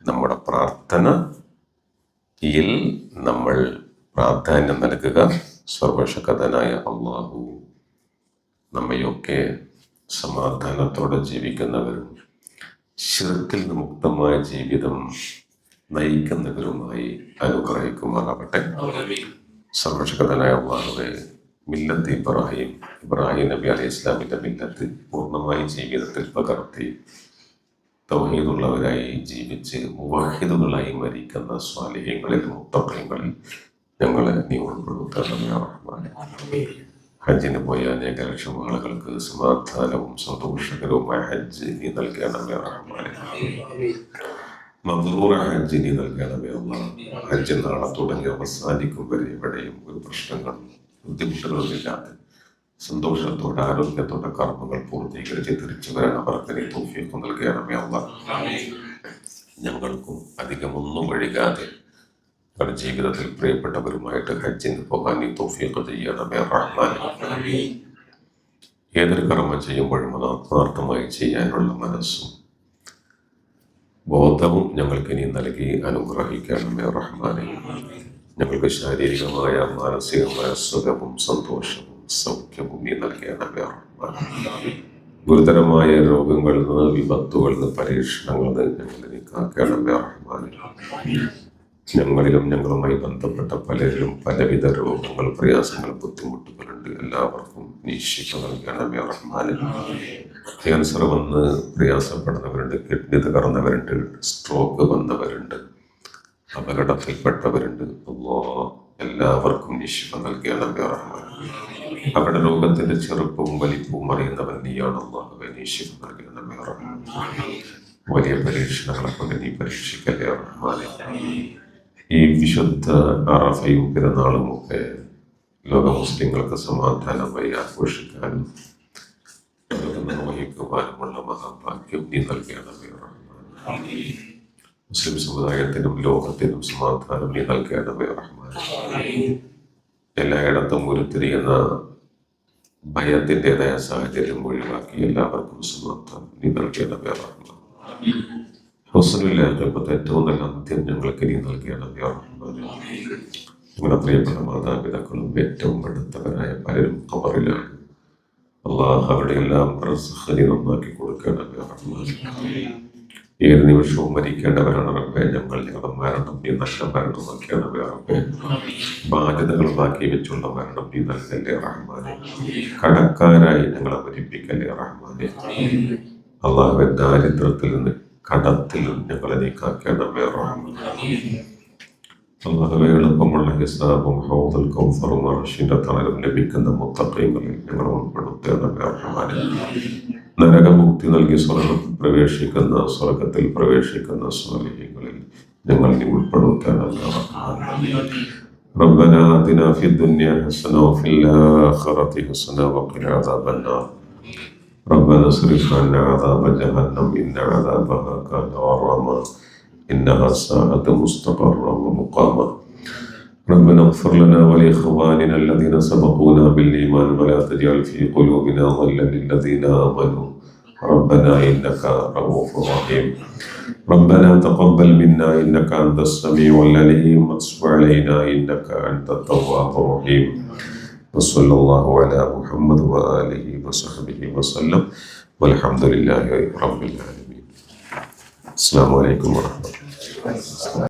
S1: നമ്മുടെ പ്രാർത്ഥനയിൽ നമ്മൾ പ്രാധാന്യം നൽകുക. സർവശക്തനായ അല്ലാഹു നമ്മയൊക്കെ സമാധാനത്തോടെ ജീവിക്കുന്നവരും ശിർക്കിൽ നിന്ന് മുക്തമായ ജീവിതം നയിക്കുന്നവരുമായി അനുഗ്രഹിക്കുമാറാവട്ടെ. സർവശക്തനായ അല്ലാഹുവേ, മില്ലത്ത് ഇബ്രാഹിം നബി അലൈഹി ഇസ്ലാമിന്റെ മില്ലത്ത് പൂർണ്ണമായി ജീവിതത്തിൽ പകർത്തി തൗഹീദുള്ളവരായി ജീവിച്ച് മുവഹിദുകളായി മരിക്കുന്ന സ്വാലിഹ്യങ്ങളിൽ മുത്തഖീങ്ങളിൽ ഞങ്ങളെ നീ ഉൾപ്പെടുത്തണമേ റഹ്മാനേ. ഹജ്ജിന് പോയ അനേക ലക്ഷം ആളുകൾക്ക് സമാധാനവും സന്തോഷകരവുമായ ഹജ്ജ് നീ നൽകണമേ റഹ്മാനേ. മബ്റൂറ ഹജ്ജ് നീ നൽകണമേ അല്ലാഹ്. ഹജ്ജ് നാളെ തുടങ്ങി അവസാനിക്കും വരെ എവിടെയും ഒരു പ്രശ്നങ്ങളും ബുദ്ധിമുട്ടുകളും ഇല്ലാതെ സന്തോഷത്തോടെ ആരോഗ്യത്തോടെ കർമ്മങ്ങൾ പൂർത്തീകരിച്ച് തിരിച്ചു വരാൻ അവർക്ക് നീ തൗഫീഖ് നൽകണമേ അല്ലാഹ്. ഞങ്ങൾക്കും അധികമൊന്നും വഴികാതെ ഞങ്ങളുടെ ജീവിതത്തിൽ പ്രിയപ്പെട്ടവരുമായിട്ട് ഹജ്ജിന് പോകാൻ നീ തൗഫീഖ് ചെയ്യണമേ റഹ്മാനേ. ഏതൊരു കർമ്മം ചെയ്യുമ്പോഴും അത് ആത്മാർത്ഥമായി ചെയ്യാനുള്ള മനസ്സും ബോധവും ഞങ്ങൾക്ക് നീ നൽകി അനുഗ്രഹിക്കണമേ റഹ്മാനേ. ഞങ്ങൾക്ക് ശാരീരികമായ മാനസികമായ സുഖവും സന്തോഷവും സൗഖ്യവും നീ നൽകണമേ റഹ്മാനേ. ഗുരുതരമായ രോഗങ്ങളിൽ നിന്ന് വിപത്തുകളിൽ നിന്ന് പരീക്ഷണങ്ങളിൽ നിന്ന് ഞങ്ങളെ നീ കാക്കണമേ റഹ്മാനേ. ഞങ്ങളിലും ഞങ്ങളുമായി ബന്ധപ്പെട്ട പലരിലും പലവിധ രോഗങ്ങൾ, പ്രയാസങ്ങൾ, ബുദ്ധിമുട്ടുകളുണ്ട്. എല്ലാവർക്കും നീ ശിഫ നൽകണമേ റഹ്മാനേ. ക്യാൻസർ വന്ന് പ്രയാസപ്പെടുന്നവരുണ്ട്, കിഡ്നി തകർന്നവരുണ്ട്, സ്ട്രോക്ക് വന്നവരുണ്ട്, അപകടത്തിൽപ്പെട്ടവരുണ്ട്. അല്ലാഹ് എല്ലാവർക്കും നീ ശിഫ നൽകണമേ റഹ്മാനേ. അവരുടെ രോഗത്തിന്റെ ചെറുപ്പവും വലിപ്പവും അറിയുന്നവൻ നീയാണ് അല്ലാഹുവേ. നീ ശിഫ നൽകണമേ റഹ്മാനേ. വലിയ പരീക്ഷണങ്ങളെ കൊണ്ട് നീ പരീക്ഷിക്കല്ലേ റഹ്മാനേ. ഈ വിശുദ്ധ അറഫയും പെരുന്നാളും ഒക്കെ ലോക മുസ്ലിങ്ങൾക്ക് സമാധാനമായി ആഘോഷിക്കാനും നിർവഹിക്കുവാനുമുള്ള മഹാഭാഗ്യം നീ നൽകണമേ റഹ്മാനേ. മുസ്ലിം സമുദായത്തിനും ലോകത്തിനും സമാധാനം നീ നൽകണമേ റഹ്മാനേ. എല്ലായിടത്തും ഉരുത്തിരിയുന്ന ഭയത്തിൻ്റെതായ സാഹചര്യം ഒഴിവാക്കി എല്ലാവർക്കും സമാധാനം നീ നൽകണമേ റഹ്മാനേ. ഹുസ്നുൽ-ആഖിബത്ത് ഏറ്റവും നല്ല അന്ത്യം ഞങ്ങൾക്ക് നീ നൽകണമേ റഹ്മാനേ. ഞങ്ങളുടെ പ്രിയപ്പെട്ട മാതാപിതാക്കളും ഏറ്റവും അടുത്തവരായ പലരും ഖബറിലാണ്. അല്ലാഹ് അവരുടെ എല്ലാം റസ്ഖ് നീ നന്നാക്കി കൊടുക്കണമേ റഹ്മാനേ. ഏത് നിമിഷവും മരിക്കേണ്ടവരാണ് റബ്ബേ. ഞങ്ങളുടെ മരണം നീ നല്ല മരണമാക്കണമേ റബ്ബേ. ബാധ്യതകൾ ബാക്കി വെച്ചുള്ള മരണം നീ നൽകല്ലേ റഹ്മാനേ. കടക്കാരായി ഞങ്ങളെ മരിപ്പിക്കല്ലേ റഹ്മാനേ. അല്ലാഹുവേ, ദാരിദ്ര്യത്തിൽ നിന്ന് കടത്തിൽ ഞങ്ങളെ നീ കാക്കണമേ റഹ്മാനേ. അല്ലാഹുവേ, എളുപ്പമുള്ള ഹിസാബും ഹൗദുൽ കൗസറും അർശിന്റെ തണലും ലഭിക്കുന്ന മുത്തഖീങ്ങളിൽ ഞങ്ങളെ ഉൾപ്പെടുത്തണമേ റഹ്മാനേ. നരകമുക്തി നൽകി സ്വർഗത്തിൽ പ്രവേശിക്കുന്ന സ്വാലിഹീങ്ങളിൽ ഞങ്ങൾ നീ ഉൾപ്പെടുത്തണമേ റഹ്മാനേ. ربنا آتنا في الدنيا حسنة وفي الآخرة حسنة وقنا عذاب النار. ربنا اصرف عنا عذاب جهنم إن عذابها كان غراما إنها ساءت مستقرا ومقاما. ربنا اغفر لنا ولإخواننا الذين سبقونا بالإيمان ولا تجعل في قلوبنا غلا للذين آمنوا ربنا إنك رؤوف رحيم. ربنا تقبل منا إنك أنت السميع العليم وتب علينا إنك أنت التواب الرحيم. وصلى الله على محمد وآله وصحبه وسلم والحمد لله رب العالمين. السلام عليكم ورحمة الله.